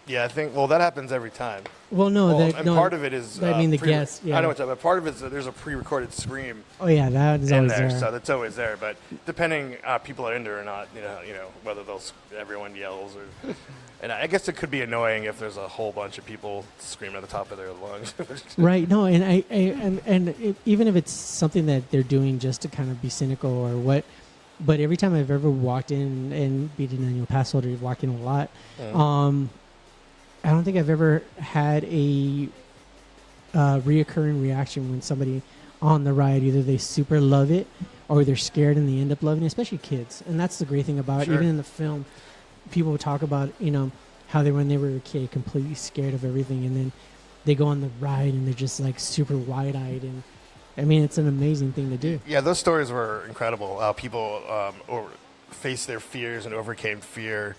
Yeah, I think, that happens every time. Well, no. Part of it is... the guests, yeah. I know what's up, but part of it is that there's a pre-recorded scream. Oh, yeah, that is always there. So that's always there. But depending people are into it or not, whether everyone yells or... And I guess it could be annoying if there's a whole bunch of people screaming at the top of their lungs. Right. No, and even if it's something that they're doing just to kind of be cynical or what... But every time I've ever walked in, and being an annual pass holder, you've walked in a lot. I don't think I've ever had a reoccurring reaction when somebody on the ride, either they super love it or they're scared and they end up loving it, especially kids. And that's the great thing about it. Even in the film, people would talk about, how when they were a kid, completely scared of everything. And then they go on the ride and they're just like super wide-eyed. And I mean, it's an amazing thing to do. Yeah, those stories were incredible. People faced their fears and overcame fear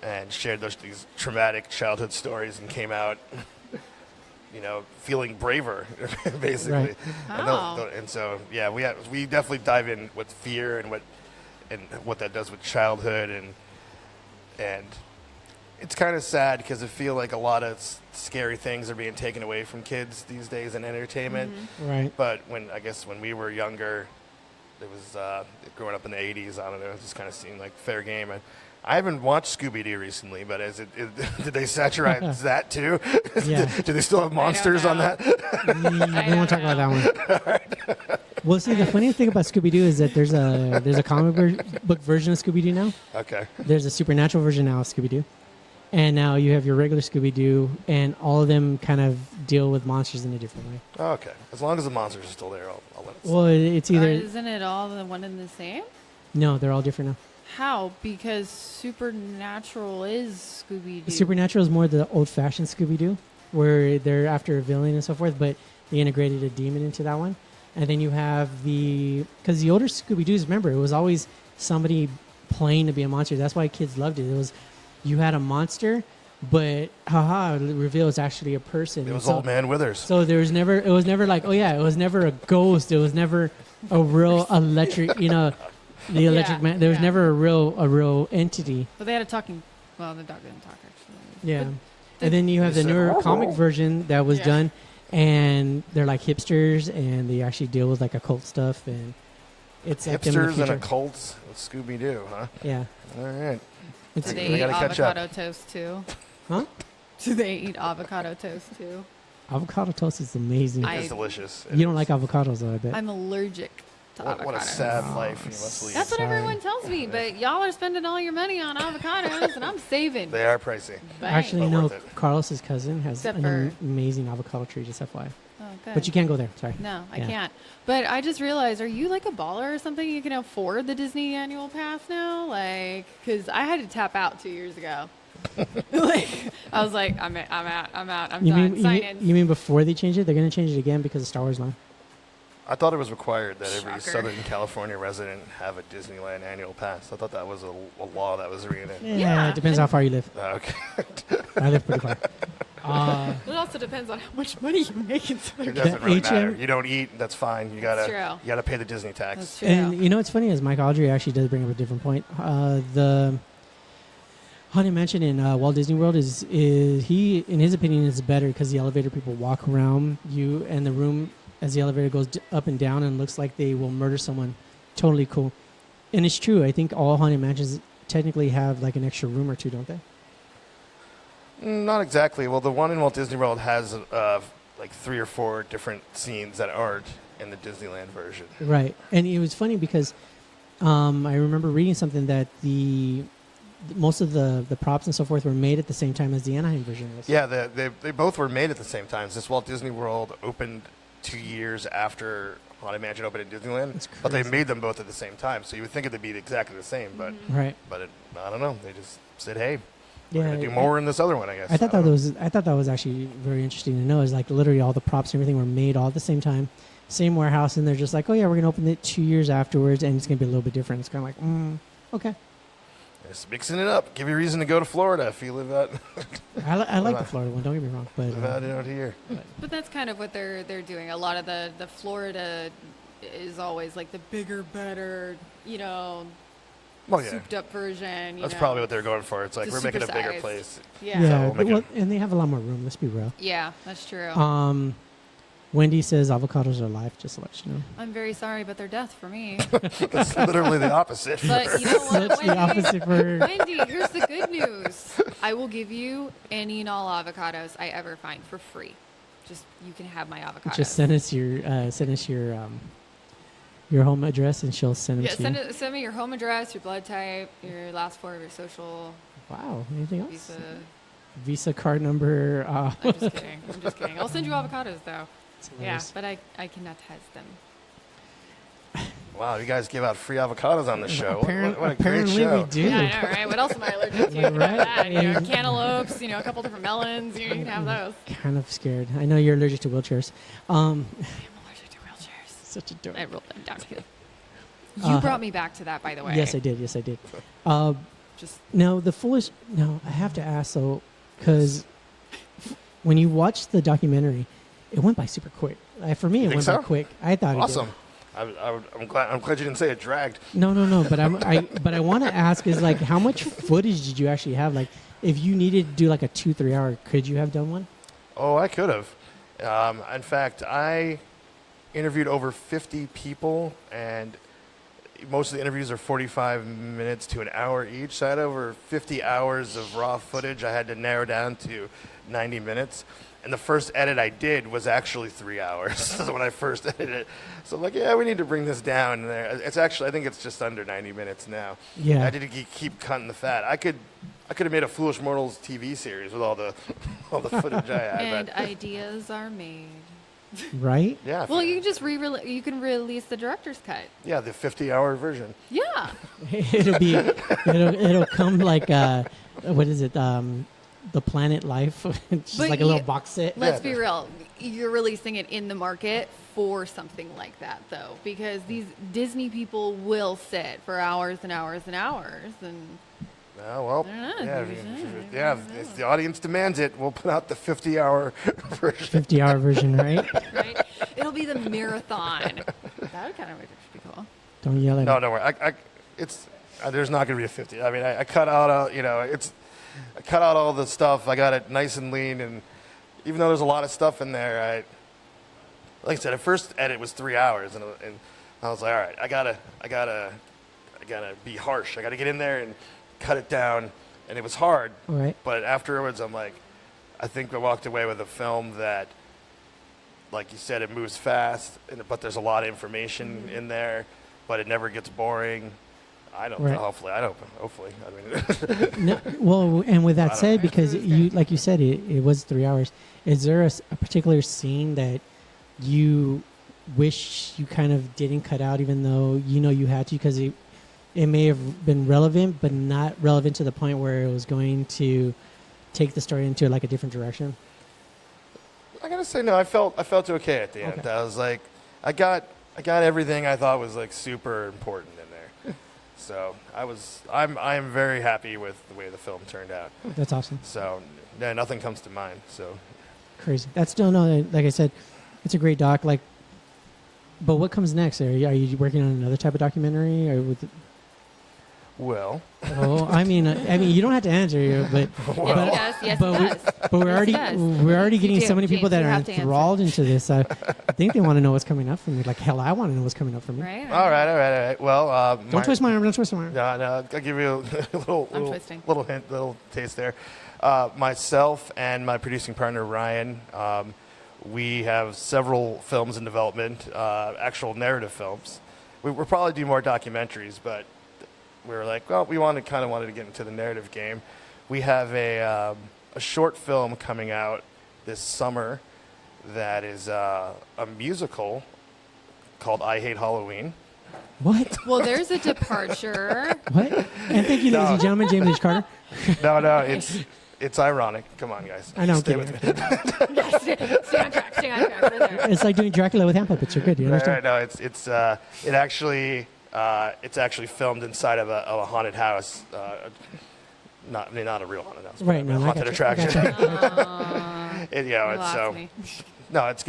and shared these traumatic childhood stories and came out, feeling braver, basically. Right. And so, yeah, we definitely dive in with fear and what that does with childhood and it's kind of sad because I feel like a lot of scary things are being taken away from kids these days in entertainment. Mm-hmm. Right. But when we were younger, it was growing up in the 80s, I don't know, it just kind of seemed like fair game. I haven't watched Scooby-Doo recently, but did they satirize that too? Yeah. Do they still have monsters on that? We won't talk about that one. Right. Well, see, the funniest thing about Scooby-Doo is that there's a comic book version of Scooby-Doo now. Okay. There's a supernatural version now of Scooby-Doo. And now you have your regular Scooby-Doo, and all of them kind of deal with monsters in a different way. Oh, okay. As long as the monsters are still there, I'll let it stay. Well, it's either... Isn't it all the one and the same? No, they're all different now. How? Because Supernatural is Scooby-Doo. Supernatural is more the old-fashioned Scooby-Doo, where they're after a villain and so forth, but they integrated a demon into that one. And then you have because the older Scooby-Doos, remember, it was always somebody playing to be a monster. That's why kids loved it. It was... You had a monster, but reveal it's actually a person. It was Old Man Withers. So it was never like, it was never a ghost. It was never a real electric, the electric man. There was never a real entity. But they had a talking, the dog didn't talk actually. Yeah. And then you have the newer comic version that was done, and they're like hipsters, and they actually deal with like occult stuff, and it's hipsters and occults with Scooby-Doo, huh? Yeah. All right. Do they eat avocado toast too? Huh? Do they eat avocado toast too? Avocado toast is amazing. It's delicious. You don't like avocados, though, I bet. I'm allergic to What a avocados. sad life you must lead. That's what Sorry. everyone tells me, but y'all are spending all your money on avocados, and I'm saving. They are pricey. Bang. Actually, But no. worth it. Carlos's cousin has Except an for- amazing avocado tree, just FYI. Oh, good. But you can't go there. Sorry. No, I Yeah. can't. But I just realized, are you like a baller or something? You can afford the Disney annual pass now? Like, because I had to tap out 2 years ago. Like, I was like, I'm out. I'm You done. mean, Sign you, in. mean, you mean before they change it? They're going to change it again because of Star Wars line? I thought it was required that every Shocker. Southern California resident have a Disneyland annual pass. I thought that was a law that was written in. Yeah. It depends how far you live. Okay. I live pretty far. It also depends on how much money you make in It Southern doesn't really matter. HM You don't eat, that's fine. You That's gotta pay the Disney tax. That's true. And you know what's funny is Mike Audrey actually does bring up a different point. The Haunted Mansion in Walt Disney World is he, in his opinion, is better because the elevator people walk around you and the room as the elevator goes up and down and looks like they will murder someone. Totally cool. And it's true. I think all Haunted Mansions technically have like an extra room or two, don't they? Not exactly. Well, the one in Walt Disney World has like 3 or 4 different scenes that aren't in the Disneyland version. Right. And it was funny because I remember reading something that most of the props and so forth were made at the same time as the Anaheim version was. Yeah, they both were made at the same time. This Walt Disney World opened 2 years after Haunted Mansion opened in Disneyland, That's but they crazy. made them both at the same time. So you would think it'd be exactly the same, but Right. I don't know. They just said, "Hey, Yeah. we're gonna do more in this other one." I guess. I thought don't know. I thought that was actually very interesting to know. Is like literally all the props and everything were made all at the same time, same warehouse, and they're just like, oh yeah, we're gonna open it 2 years afterwards, and it's gonna be a little bit different. It's kind of like, okay. Just mixing it up. Give you a reason to go to Florida if you live out I like the Florida one. Don't get me wrong, but live out here. But that's kind of what they're doing. A lot of the Florida is always like the bigger, better, Well, yeah. souped up version. That's probably what they're going for. It's like The we're making a bigger supersized. place. Yeah. yeah, we'll make well, it- and they have a lot more room. Let's be real. Yeah, that's true. Wendy says avocados are life. Just to let you know. I'm very sorry, but they're death for me. That's literally the opposite. But you know what, That's the opposite for. Wendy, here's the good news. I will give you any and all avocados I ever find for free. Just you can have my avocados. Just send us your home address, and she'll send them Yeah, to you. send me your home address, your blood type, your last 4 of your social, Wow. Anything else? visa. Visa card number. I'm just kidding. I'm just kidding. I'll send you avocados though. Yeah, but I cannot test them. Wow, you guys give out free avocados on the show. What a great Apparently show. we do. Yeah, I know, right? What else am I allergic to? Right. That, you know, cantaloupes, a couple different melons. You can have those. Kind of scared. I know you're allergic to wheelchairs. I'm allergic to wheelchairs. Such a dork. I rolled them down here. You brought me back to that, by the way. Yes, I did. Yes, I did. Just No, I have to ask though, because when you watch the documentary, it went by super quick. For me, it think went so? by quick. I thought Awesome. it I'm glad you didn't say it dragged. did. No. But but I want to ask is like, how much footage did you actually have? Like, if you needed to do like a 2-3 hour, could you have done one? Oh, I could have. In fact, I interviewed over 50 people, and most of the interviews are 45 minutes to an hour each. So I had over 50 hours of raw footage I had to narrow down to 90 minutes. And the first edit I did was actually 3 hours when I first edited it. So I'm like, yeah, we need to bring this down. And it's actually, I think it's just under 90 minutes now. Yeah. I did keep cutting the fat. I could have made a Foolish Mortals TV series with all the footage I had. and but ideas are made. Right? yeah. Well, you can just you can release the director's cut. Yeah, the 50-hour version. Yeah. It'll come like what is it? The Planet Life, just But like a little box set. Let's Yeah. be real. You're releasing it in the market for something like that, though, because these Disney people will sit for hours and hours and hours, and Oh, well, I don't know. yeah, if the audience demands it, we'll put out the 50-hour version. 50-hour version, right? right? It'll be the marathon. That would kind of be cool. Don't yell at No, me. don't worry. There's not going to be a 50. I mean, I cut out, I cut out all the stuff. I got it nice and lean, and even though there's a lot of stuff in there, like I said, the first edit was 3 hours, and I was like, all right, I gotta be harsh. I gotta get in there and cut it down, and it was hard. All right. But afterwards, I'm like, I think I walked away with a film that like you said, it moves fast, but there's a lot of information in there, but it never gets boring. I don't know. Hopefully. I mean, No, well, and with that said, because you, like you said, it was 3 hours. Is there a particular scene that you wish you kind of didn't cut out, even though you know you had to, because it may have been relevant, but not relevant to the point where it was going to take the story into like a different direction? I gotta say, no. I felt okay at the end. I was like, I got everything I thought was like super important in there. So I am very happy with the way the film turned out. That's awesome. So yeah, nothing comes to mind. So crazy. That's still no. Like I said, it's a great doc. Like, but what comes next? Are you working on another type of documentary, or with? Well, I mean, you don't have to answer, but we're already getting so many people that are enthralled into this. I think they want to know what's coming up for me. Like hell, I want to know what's coming up for me. Right. All right. Well, don't twist my arm. Don't twist my arm. No. I'll give you a little hint, little taste there. Myself and my producing partner Ryan, we have several films in development, actual narrative films. We'll probably do more documentaries, but we were like, well, we wanted to get into the narrative game. We have a short film coming out this summer that is a musical called I Hate Halloween. What? Well, there's a departure. What? And thank you, ladies and gentlemen, James H. Carter. No, it's ironic. Come on, guys. I know. Stay with me. Stay on track. Right there. It's like doing Dracula with hand puppets. You're good. You understand? Right, no, it's actually filmed inside of a haunted house. Not a real haunted house. Right. No, a haunted attraction. It's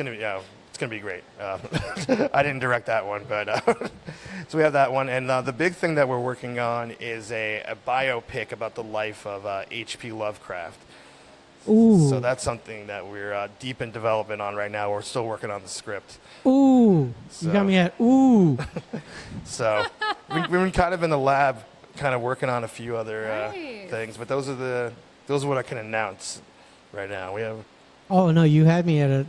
gonna be great. I didn't direct that one, but so we have that one, and the big thing that we're working on is a biopic about the life of H.P. Lovecraft. Ooh. So that's something that we're deep in development on right now. We're still working on the script. Ooh. So. You got me at ooh. So we've been kind of in the lab, kind of working on a few other things, but those are what I can announce right now. We have. Oh no, you have me at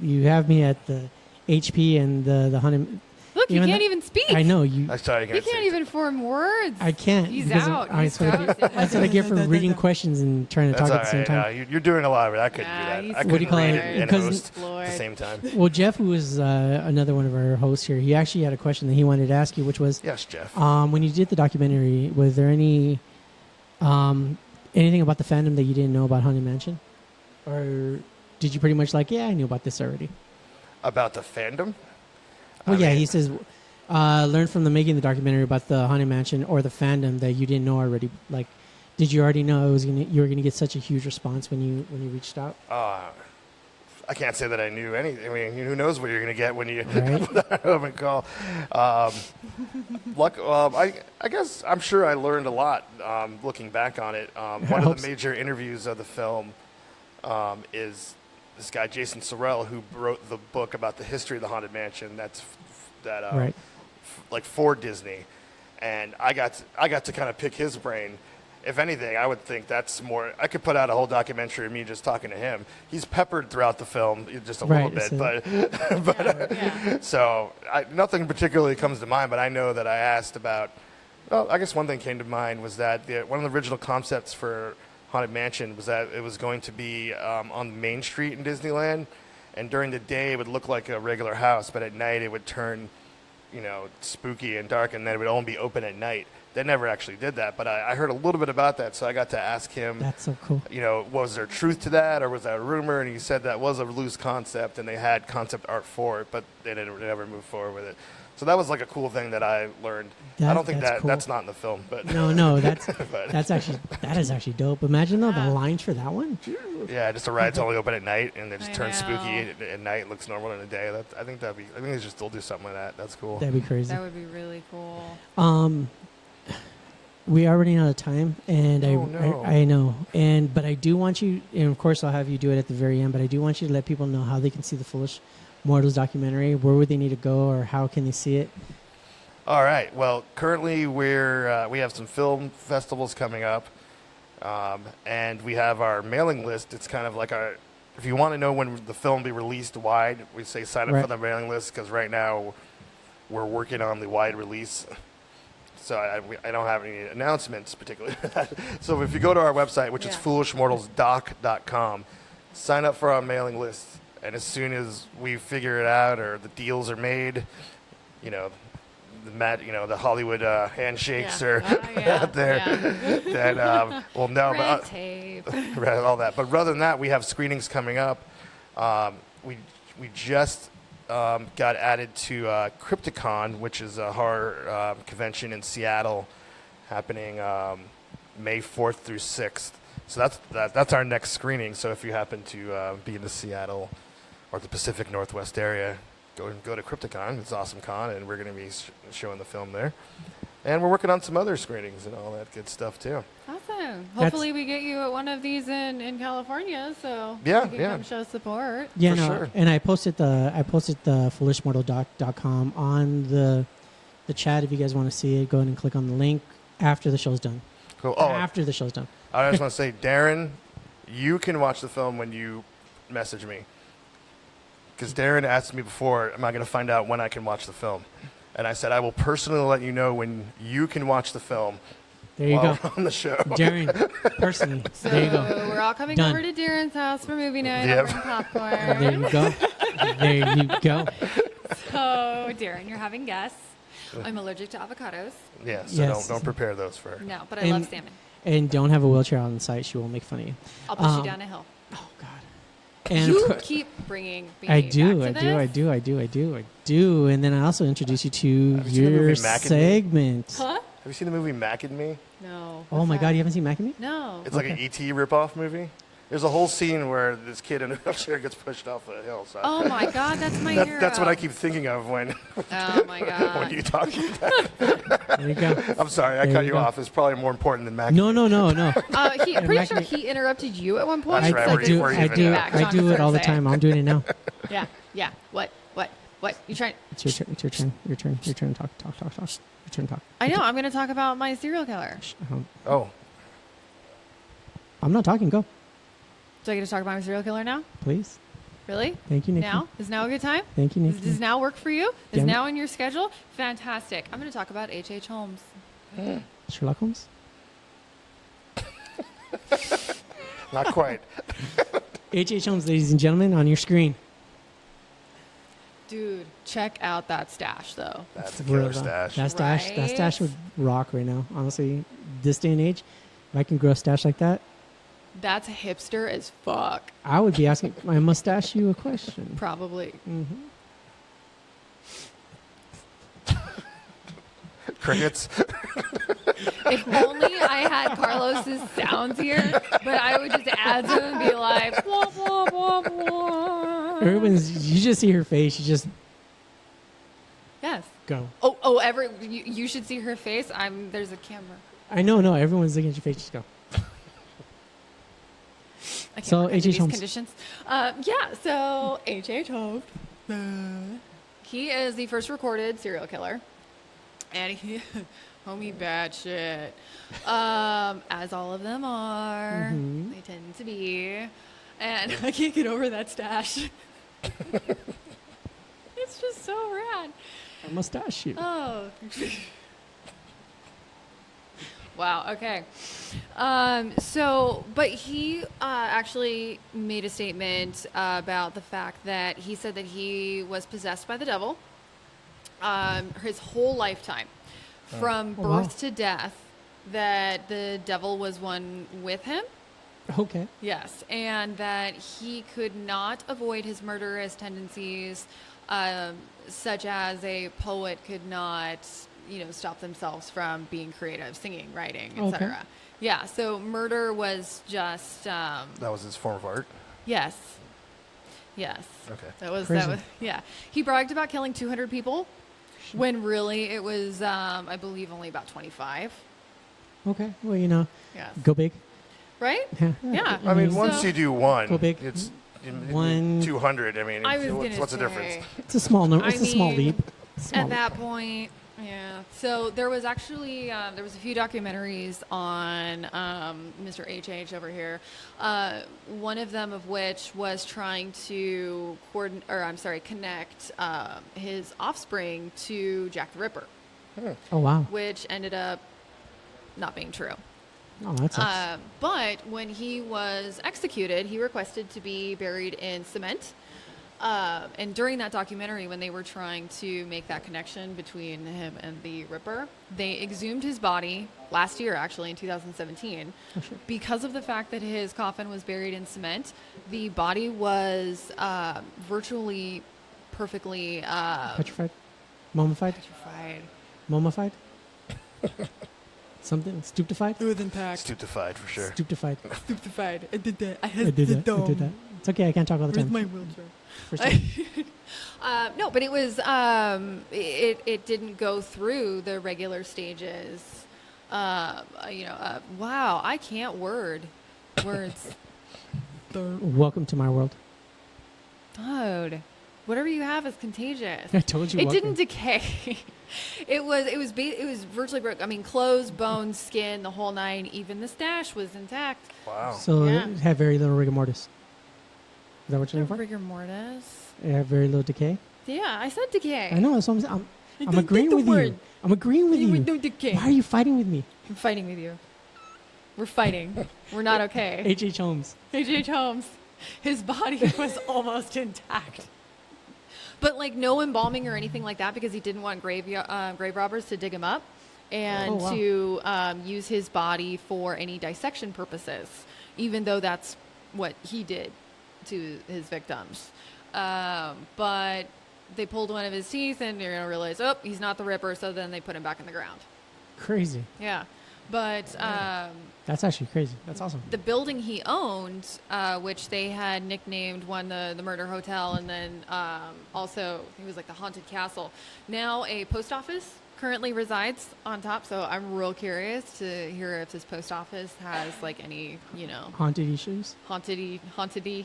the HP and the haunted. Look, you can't even speak. I know you. Sorry, you can't even form words. I can't. He's out. That's what I get for reading questions and trying to talk at the same time. You're doing a lot of it. I couldn't do that. I couldn't read it and host at the same time. Well, Jeff, who is another one of our hosts here, he actually had a question that he wanted to ask you, which was, yes, Jeff. When you did the documentary, was there anything about the fandom that you didn't know about Haunted Mansion, or did you pretty much like, I knew about this already? About the fandom? Well, he says, learn from the making of the documentary about the Haunted Mansion or the fandom that you didn't know already. Like, did you already know you were gonna get such a huge response when you reached out? I can't say that I knew anything. I mean, who knows what you're gonna get when you put that open call. I guess I'm sure I learned a lot looking back on it. One of the major interviews of the film is this guy Jason Sorrell, who wrote the book about the history of the Haunted Mansion. Like for Disney, and I got to kind of pick his brain. If anything, I would think that's more. I could put out a whole documentary of me just talking to him. He's peppered throughout the film just a little bit, so nothing particularly comes to mind. But I know that I asked about. Well, I guess one thing came to mind was that one of the original concepts for Haunted Mansion was that it was going to be on Main Street in Disneyland, and during the day it would look like a regular house, but at night it would turn, spooky and dark, and then it would only be open at night. They never actually did that, but I heard a little bit about that, so I got to ask him. That's so cool. Was there truth to that, or was that a rumor? And he said that was a loose concept, and they had concept art for it, but they never moved forward with it. So that was like a cool thing that I learned. I don't think that's not in the film, but no, that is actually dope. Imagine though the lines for that one. Yeah, just a ride's only open at night, and it just turns spooky at night. It looks normal in the day. I think they should still do something like that. That's cool. That'd be crazy. That would be really cool. We are running out of time, and no. I know, but I do want you, and of course I'll have you do it at the very end. But I do want you to let people know how they can see the Foolish Mortals documentary. Where would they need to go, or how can they see it? All right. Well, currently we have some film festivals coming up, and we have our mailing list. It's kind of like if you want to know when the film will be released wide, we say sign up for the mailing list, because right now we're working on the wide release. So I don't have any announcements particularly. So if you go to our website, which is foolishmortalsdoc.com, sign up for our mailing list. And as soon as we figure it out or the deals are made, the Hollywood handshakes are out there, then we'll know. Red tape. All that. But rather than that, we have screenings coming up. We just got added to Crypticon, which is a horror convention in Seattle, happening May 4th through 6th. So that's our next screening. So if you happen to be in the Seattle or the Pacific Northwest area, go to Crypticon. It's an awesome con, and we're going to be showing the film there. And we're working on some other screenings and all that good stuff too. Awesome. Hopefully we get you at one of these in California, so you can come show support. Yeah, for sure. And I posted the foolishmortal.com on the chat. If you guys want to see it, go ahead and click on the link after the show's done. Cool. After the show's done. I just want to say, Darren, you can watch the film when you message me. Because Darren asked me before, am I going to find out when I can watch the film? And I said, I will personally let you know when you can watch the film. There you go. On the show. Darren, personally. So there you go. We're all coming over to Darren's house for movie night. Yep. I'll bring popcorn. There you go. There you go. So, Darren, you're having guests. I'm allergic to avocados. Yeah, so don't prepare those for... No, but I love salmon. And don't have a wheelchair on site. She will make fun of you. I'll push you down a hill. Oh, God. And you keep bringing me I back do. And then I also introduce you to your segment. Huh? Have you seen the movie Mac and Me? No. Oh, my God. You haven't seen Mac and Me? No. It's like an E.T. ripoff movie. There's a whole scene where this kid in a wheelchair gets pushed off a hill. So Oh, my God. That's my hero. that's what I keep thinking of when Oh, my God. when you talk about that. There you go. I'm sorry, I cut you off. It's probably more important than Mac. No. Pretty sure he interrupted you at one point. That's right. I We're do it all the time. I'm doing it now. Yeah. What? You trying? It's your turn. Your turn to talk. Your turn to talk. I know. I'm going to talk about my serial killer. Oh. I'm not talking. Go. Do I get to talk about my serial killer now? Please. Really? Thank you, Nikki. Now? Is now a good time? Thank you, Nikki. Does now work for you? Is Yeah. now in your schedule? Fantastic. I'm going to talk about H.H. Holmes. Sherlock Holmes? Not quite. H.H. Holmes, ladies and gentlemen, on your screen. Dude, check out that stash, though. That's a killer stash. That stash Right? would rock right now. Honestly, this day and age, if I can grow a stash like that, That's hipster as fuck. I would be asking my mustache you a question. Probably. Crickets. If only I had Carlos's sounds here, but I would just add them and be like, blah, blah, blah, blah. You just see her face. You just Yes. go. You should see her face. There's a camera. I know. Everyone's looking at your face. Just go. I can't So, work under H.H. these Holmes. conditions. So H.H. Holmes. He is the first recorded serial killer. And he, homie bad shit. As all of them are. They tend to be. And I can't get over that stash. It's just so rad. A mustache you. Oh. Wow. Okay. But he actually made a statement about the fact that he said that he was possessed by the devil his whole lifetime, from birth to death, that the devil was one with him. Okay. Yes, and that he could not avoid his murderous tendencies, such as a poet could not, stop themselves from being creative, singing, writing, etc. Okay. Yeah, so murder was just. That was his form of art. Yes. Okay. That was. Yeah. He bragged about killing 200 people, when really it was, I believe, only about 25. Okay. Well, Yes. go big. Right? Yeah. I mean, once you do one, Go big. it's One. 200. I mean, I was what's the gonna difference? say, It's a small number. It's a small leap. At that point, Yeah. So there was actually there was a few documentaries on Mr. HH over here. One of them of which was trying to connect his offspring to Jack the Ripper. Oh wow. Which ended up not being true. Oh, that sucks. But when he was executed, he requested to be buried in cement. And during that documentary, when they were trying to make that connection between him and the Ripper, they exhumed his body last year, actually in 2017. Oh, sure. Because of the fact that his coffin was buried in cement, the body was virtually perfectly Petrified? Mummified? Mummified? Something? Stupefied? It was intact. Stupefied for sure. Stupefied. Stupefied. I did that. I did that. It's okay. I can't talk all the time. Where's my wheelchair? First time. No, but it was it didn't go through the regular stages. Wow, I can't words. Welcome to my world. Dude, whatever you have is contagious. I told you. It welcome. didn't decay. It was virtually broke. I mean, clothes, bones, skin, the whole nine. Even the stash was intact. Wow. So Yeah. it had very little rigor mortis. Is that what you're looking for? Rigor mortis. It had very little decay. Yeah, I said decay. I know. That's what I'm don't agreeing think the with word. you. I'm agreeing with you. No decay. Why are you fighting with me? I'm fighting with you. We're fighting. We're not okay. H.H. Holmes. H.H. Holmes, his body was almost intact. But like no embalming or anything like that because he didn't want grave robbers to dig him up and to use his body for any dissection purposes, even though that's what he did to his victims. But they pulled one of his teeth and you're going to realize, oh, he's not the Ripper. So then they put him back in the ground. Crazy. Yeah. But that's actually crazy. That's awesome. the building he owned, which they had nicknamed one the Murder Hotel, and then also it was like the Haunted Castle. Now a post office currently resides on top, so I'm real curious to hear if this post office has like any, Haunted issues. haunted issues.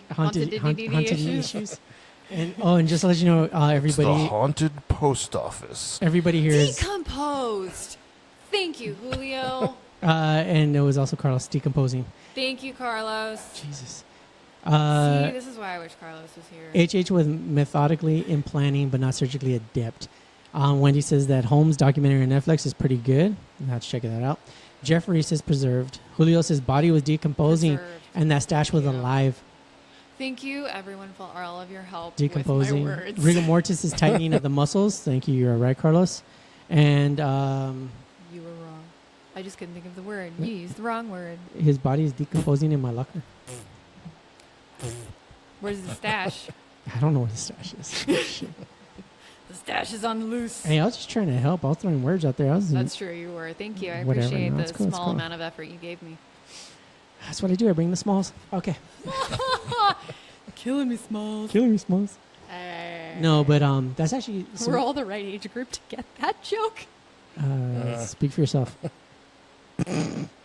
And just to let you know, It's the everybody, haunted post office. everybody here is, Decomposed. Thank you, Julio. and it was also Carlos decomposing. Thank you, Carlos. Jesus. See, this is why I wish Carlos was here. HH was methodically in planning, but not surgically adept. Wendy says that Holmes' documentary on Netflix is pretty good. Let's check that out. Jeffrey says preserved. Julio says body was decomposing, and that stash was alive. Thank you, everyone, for all of your help Decomposing. with my words. Rigor mortis is tightening of the muscles. Thank you. You're right, Carlos. And You were wrong. I just couldn't think of the word. You used the wrong word. his body is decomposing in my locker. Where's the stash? I don't know where the stash is. Shit. The stash is on the loose. Hey, I was just trying to help. I was throwing words out there. That's true, you were. Thank you. I Whatever. appreciate No, the it's cool, it's small cool. amount of effort you gave me. That's what I do. I bring the smalls. Okay. Killing me, Smalls. Killing me, smalls. No, but that's actually. We're all the right age group to get that joke. Speak for yourself.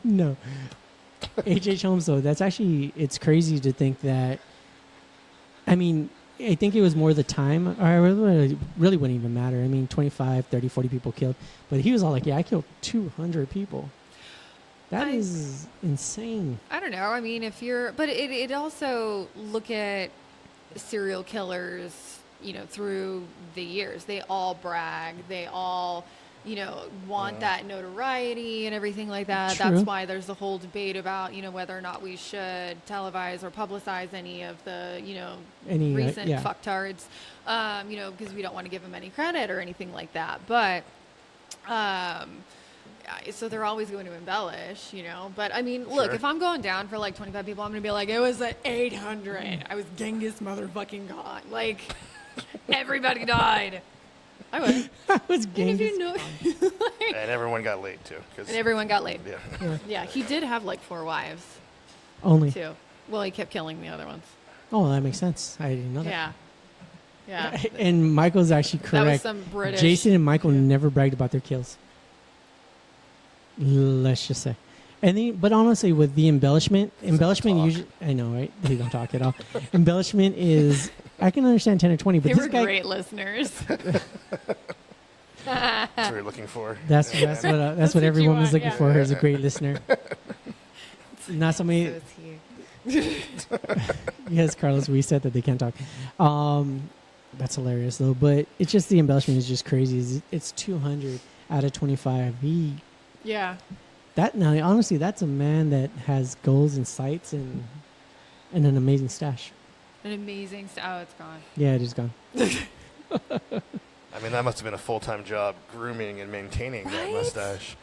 No. H.H. Holmes, though, that's actually, it's crazy to think that, I mean, I think it was more the time, or it really wouldn't even matter. I mean, 25, 30, 40 people killed. But he was all like, yeah, I killed 200 people. That is insane. I don't know. I mean, but it also look at serial killers, through the years. They all brag. They all, want that notoriety and everything like that. True. That's why there's the whole debate about, whether or not we should televise or publicize any of the, recent fucktards, because we don't want to give them any credit or anything like that. But, so they're always going to embellish, But I mean, look, if I'm going down for like 25 people, I'm going to be like, it was at 800. I was Genghis motherfucking Khan. Like, everybody died. I would. I was Genghis. And everyone got laid, too. And everyone got laid. Yeah. Yeah, he did have like 4 wives, Only. too. Well, he kept killing the other ones. Oh, that makes sense. I didn't know that. Yeah. And Michael's actually correct. That was some British. Jason and Michael never bragged about their kills. Let's just say. And but honestly, with the embellishment usually, I know, right? They don't talk at all. Embellishment is, I can understand 10 or 20, but They this were guy, great listeners. what you're looking for. That's what every you woman's want, looking yeah. for is a great listener. Not somebody. So is he. Yes, Carlos, we said that they can't talk. That's hilarious though. But it's just the embellishment is just crazy. It's 200 out of 25. Yeah. Now honestly, that's a man that has goals and sights and an amazing stash. An amazing. Oh, it's gone. Yeah, it is gone. I mean, that must have been a full-time job, grooming and maintaining that mustache.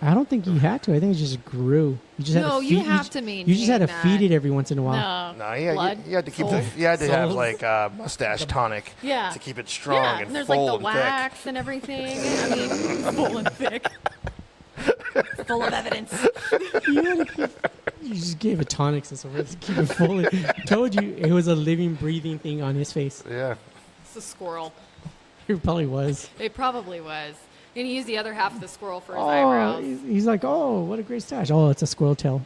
I don't think he had to. I think it just grew. You just had to feed, you have to maintain. You just had to that. feed it every once in a while. No. No, yeah, Blood, you had to keep soul. you had to have Souls. like mustache tonic Yeah. to keep it strong Yeah, and there's full like the and thick. wax and everything. I mean, full and thick. Full of evidence. You just gave it tonics and so forth to keep it full. Told you it was a living, breathing thing on his face. Yeah. It's a squirrel. It probably was. It probably was. And he used the other half of the squirrel for his eyebrows. He's like, oh, what a great stash. Oh, it's a squirrel tail.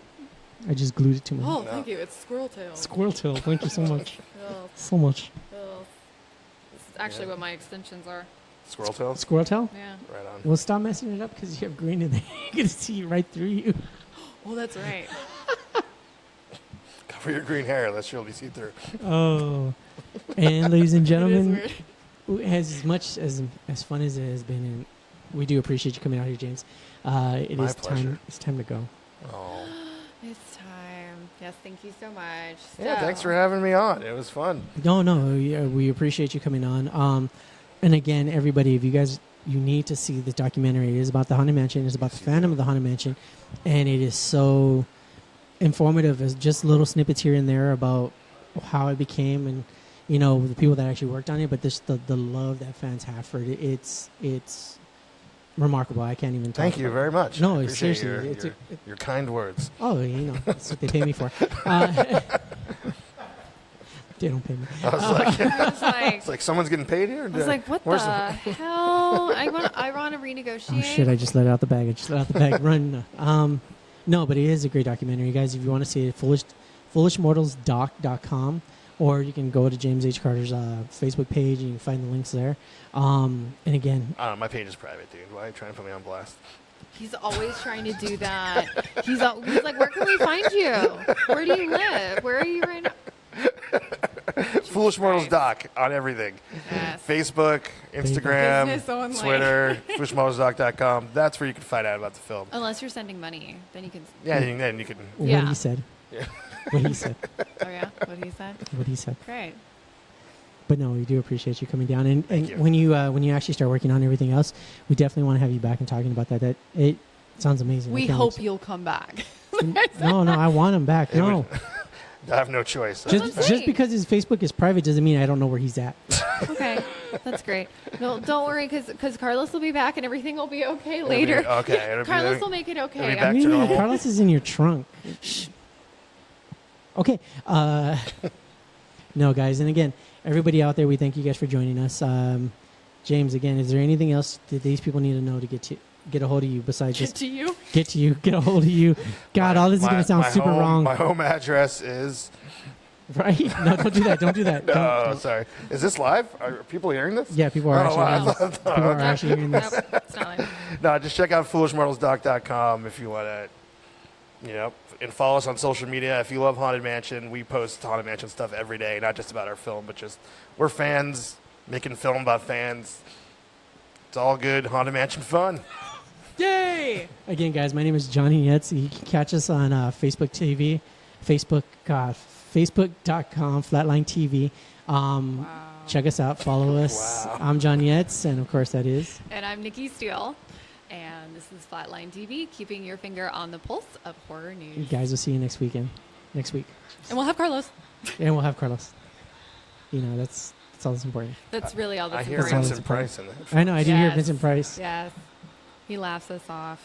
I just glued it to my Oh, thank you. It's squirrel tail. squirrel tail. Thank you so much. Oh, So much. oh. This is actually what my extensions are. Squirrel tail. Squirrel tail? Yeah. Right on. Well, stop messing it up because you have green in there. You can see right through you. Oh, that's right. Cover your green hair, unless you'll be see-through. Oh. And ladies and It is gentlemen, weird. as much as fun as it has been, and we do appreciate you coming out here, James. It My is pleasure. time. It's time to go. Oh. It's time. Yes, thank you so much. Yeah, So- thanks for having me on. It was fun. No, yeah, we appreciate you coming on. And again, everybody, if you guys, you need to see the documentary. It is about the Haunted Mansion. It's about the fandom of the Haunted Mansion, and it is so informative. As just little snippets here and there about how it became, and the people that actually worked on it. But just the love that fans have for it. It's remarkable. I can't even. Thank talk you about very it. much. No, I appreciate seriously, your kind words. Oh, that's what they pay me for. They don't pay me. I was like, I was like, it's like someone's getting paid here. I was like, what the Where's hell? I want to renegotiate. Oh shit! I just let out the bag. Run. No, but it is a great documentary, guys. If you want to see it, foolishmortalsdoc.com, or you can go to James H. Carter's Facebook page and you can find the links there. And again, I don't know, my page is private, dude. Why are you trying to put me on blast? He's always trying to do that. He's like, where can we find you? Where do you live? Where are you right now? Foolish Mortals Doc on everything. Yes. Facebook, Instagram, Business only. Twitter, foolishmortalsdoc.com. That's where you can find out about the film. Unless you're sending money, then you can. Yeah, then you can. Yeah. what he said. Yeah. What he said. Oh yeah, what he said. What he said. Great. But no, we do appreciate you coming down. And Thank you. when you actually start working on everything else, we definitely want to have you back and talking about that. That it sounds amazing. We hope you'll come back. No, I want him back. It No. would- I have no choice. Just because his Facebook is private doesn't mean I don't know where he's at. Okay, that's great. No, don't worry, because Carlos will be back and everything will be okay later. okay, it'll be- Carlos will make it it'll be okay. back to Yeah, normal. Carlos is in your trunk. Okay. No, guys. And again, everybody out there, we thank you guys for joining us. James, again, is there anything else that these people need to know to get a hold of you besides Get just to you. get a hold of you? God, all this is going to sound super wrong. My home address is. Right? No, don't do that. Don't do that. Oh, sorry. Is this live? Are people hearing this? Yeah, people are Oh, actually wow. hearing this. People are actually hearing this. Nope, it's not like No, just check out foolishmortalsdoc.com if you want to, and follow us on social media. If you love Haunted Mansion, we post Haunted Mansion stuff every day, not just about our film, but just we're fans making film about fans. It's all good Haunted Mansion fun. Yay! Again, guys, my name is Johnny Yetz. You can catch us on Facebook TV, Facebook.com, FlatlineTV. Check us out. Follow us. Wow. I'm John Yetz, and of course that is. And I'm Nikki Steele. And this is Flatline TV, keeping your finger on the pulse of horror You news. guys will see you next week. And we'll have Carlos. And we'll have Carlos. That's all that's important. That's really all I that's hear That's all important. that's Vincent Price in it. I know. I do hear Yes. Vincent Price. Yes. He laughs us off.